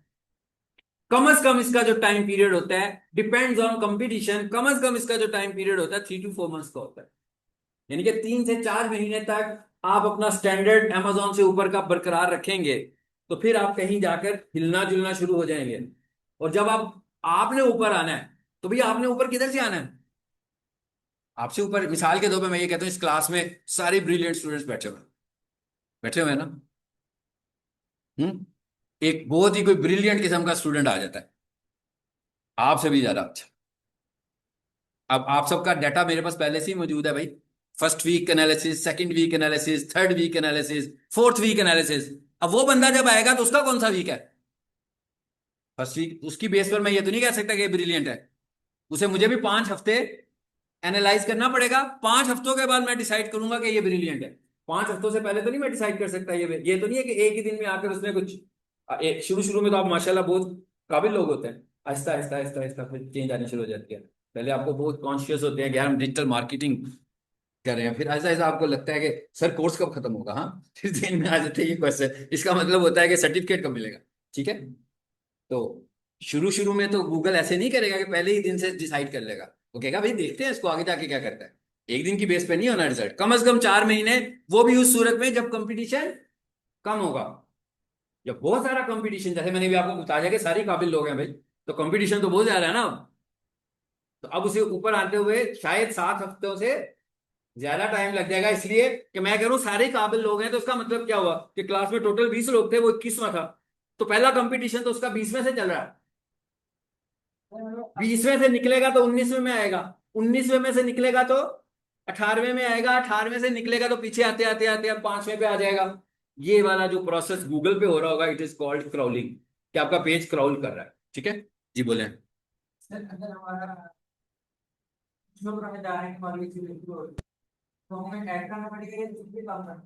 कम से कम इसका जो टाइम पीरियड होता है, डिपेंड्स ऑन कंपटीशन, कम से कम इसका जो टाइम पीरियड होता है 3 to 4 मंथ्स का होता है। यानी कि 3 से 4 महीने तक आप अपना स्टैंडर्ड अमेजोन से ऊपर का बरकरार रखेंगे, तो फिर आप कहीं जाकर हिलना जुलना शुरू हो जाएंगे। और जब आपने ऊपर आना है, तो भैया आपने ऊपर किधर से आना है? आपसे ऊपर, मिसाल के तौर पे मैं ये कहता हूँ, इस क्लास में सारे ब्रिलियंट स्टूडेंट्स बैठे हुए हैं ना। हम्म एक बहुत ही कोई ब्रिलियंट किस्म का स्टूडेंट आ जाता है, आपसे भी ज्यादा अच्छा। अब आप सबका डाटा मेरे पास पहले से ही मौजूद है भाई, first week analysis, second week analysis, third week analysis, fourth week analysis. अब वो बंदा जब आएगा तो उसका कौन सा वीक है? फर्स्ट वीक उसकी बेस पर मैं ये तो नहीं कह सकता कि ये ब्रिलियंट है। उसे मुझे भी 5 हफ्ते एनालाइज करना पड़ेगा, 5 हफ्तों के बाद मैं डिसाइड करूंगा कि ये ब्रिलियंट है। 5 हफ्तों से पहले तो नहीं मैं डिसाइड कर सकता। ये तो नहीं है कि एक ही दिन में आकर उसने कुछ शुरू शुरू में तो आप माशाल्लाह बहुत काबिल लोग होते हैं, आहिस्ता आहिस्ता आहिस्ता आहिस्ता फिर चेंज आने शुरू हो जाती है। पहले आपको बहुत कॉन्शियस होते हैं कि यार हम डिजिटल मार्केटिंग कर रहे हैं, फिर ऐसा ऐसा आपको लगता है कि सर कोर्स कब खत्म होगा, हाँ फिर दिन में आ जाते हैं ये क्वेश्चन, इसका मतलब होता है कि सर्टिफिकेट कब मिलेगा। ठीक है, तो शुरू शुरू में तो गूगल ऐसे नहीं करेगा कि पहले ही दिन से डिसाइड कर लेगा। वो कहेगा भाई देखते हैं इसको आगे जाके क्या करता है। एक दिन की बेस पे नहीं होना रिजल्ट, कम से कम 4 महीने, वो भी उस सूरत में जब कंपटीशन कम होगा। जब बहुत सारा कंपटीशन, जैसे मैंने भी आपको बताया कि सारे काबिल लोग हैं भाई, तो कंपटीशन तो बहुत ज्यादा है ना अब। तो अब उसे ऊपर आते हुए शायद 7 हफ्तों से ज्यादा टाइम लग जाएगा, इसलिए कि मैं कह रहा हूँ सारे काबिल लोग हैं, तो उसका मतलब क्या हुआ कि क्लास में टोटल 20 लोग थे, वो 21वां था। तो पहला कंपटीशन तो उसका 20वें से चल रहा है। 20वें से निकलेगा तो 19वें में आएगा, 19वें में से निकलेगा तो 18वें में आएगा, 18वें से निकलेगा तो पीछे आते आते आते अब 5वें पे आ जाएगा। ये वाला जो प्रोसेस गूगल पे हो रहा होगा, इट इज कॉल्ड क्राउलिंग, कि आपका पेज क्राउल कर रहा है। ठीक है, जी बोले। सर अगर हमारा जो हमें डायरेक्ट मार्केट से तो हमें ऐड करना पड़ेगा या कुछ भी काम करना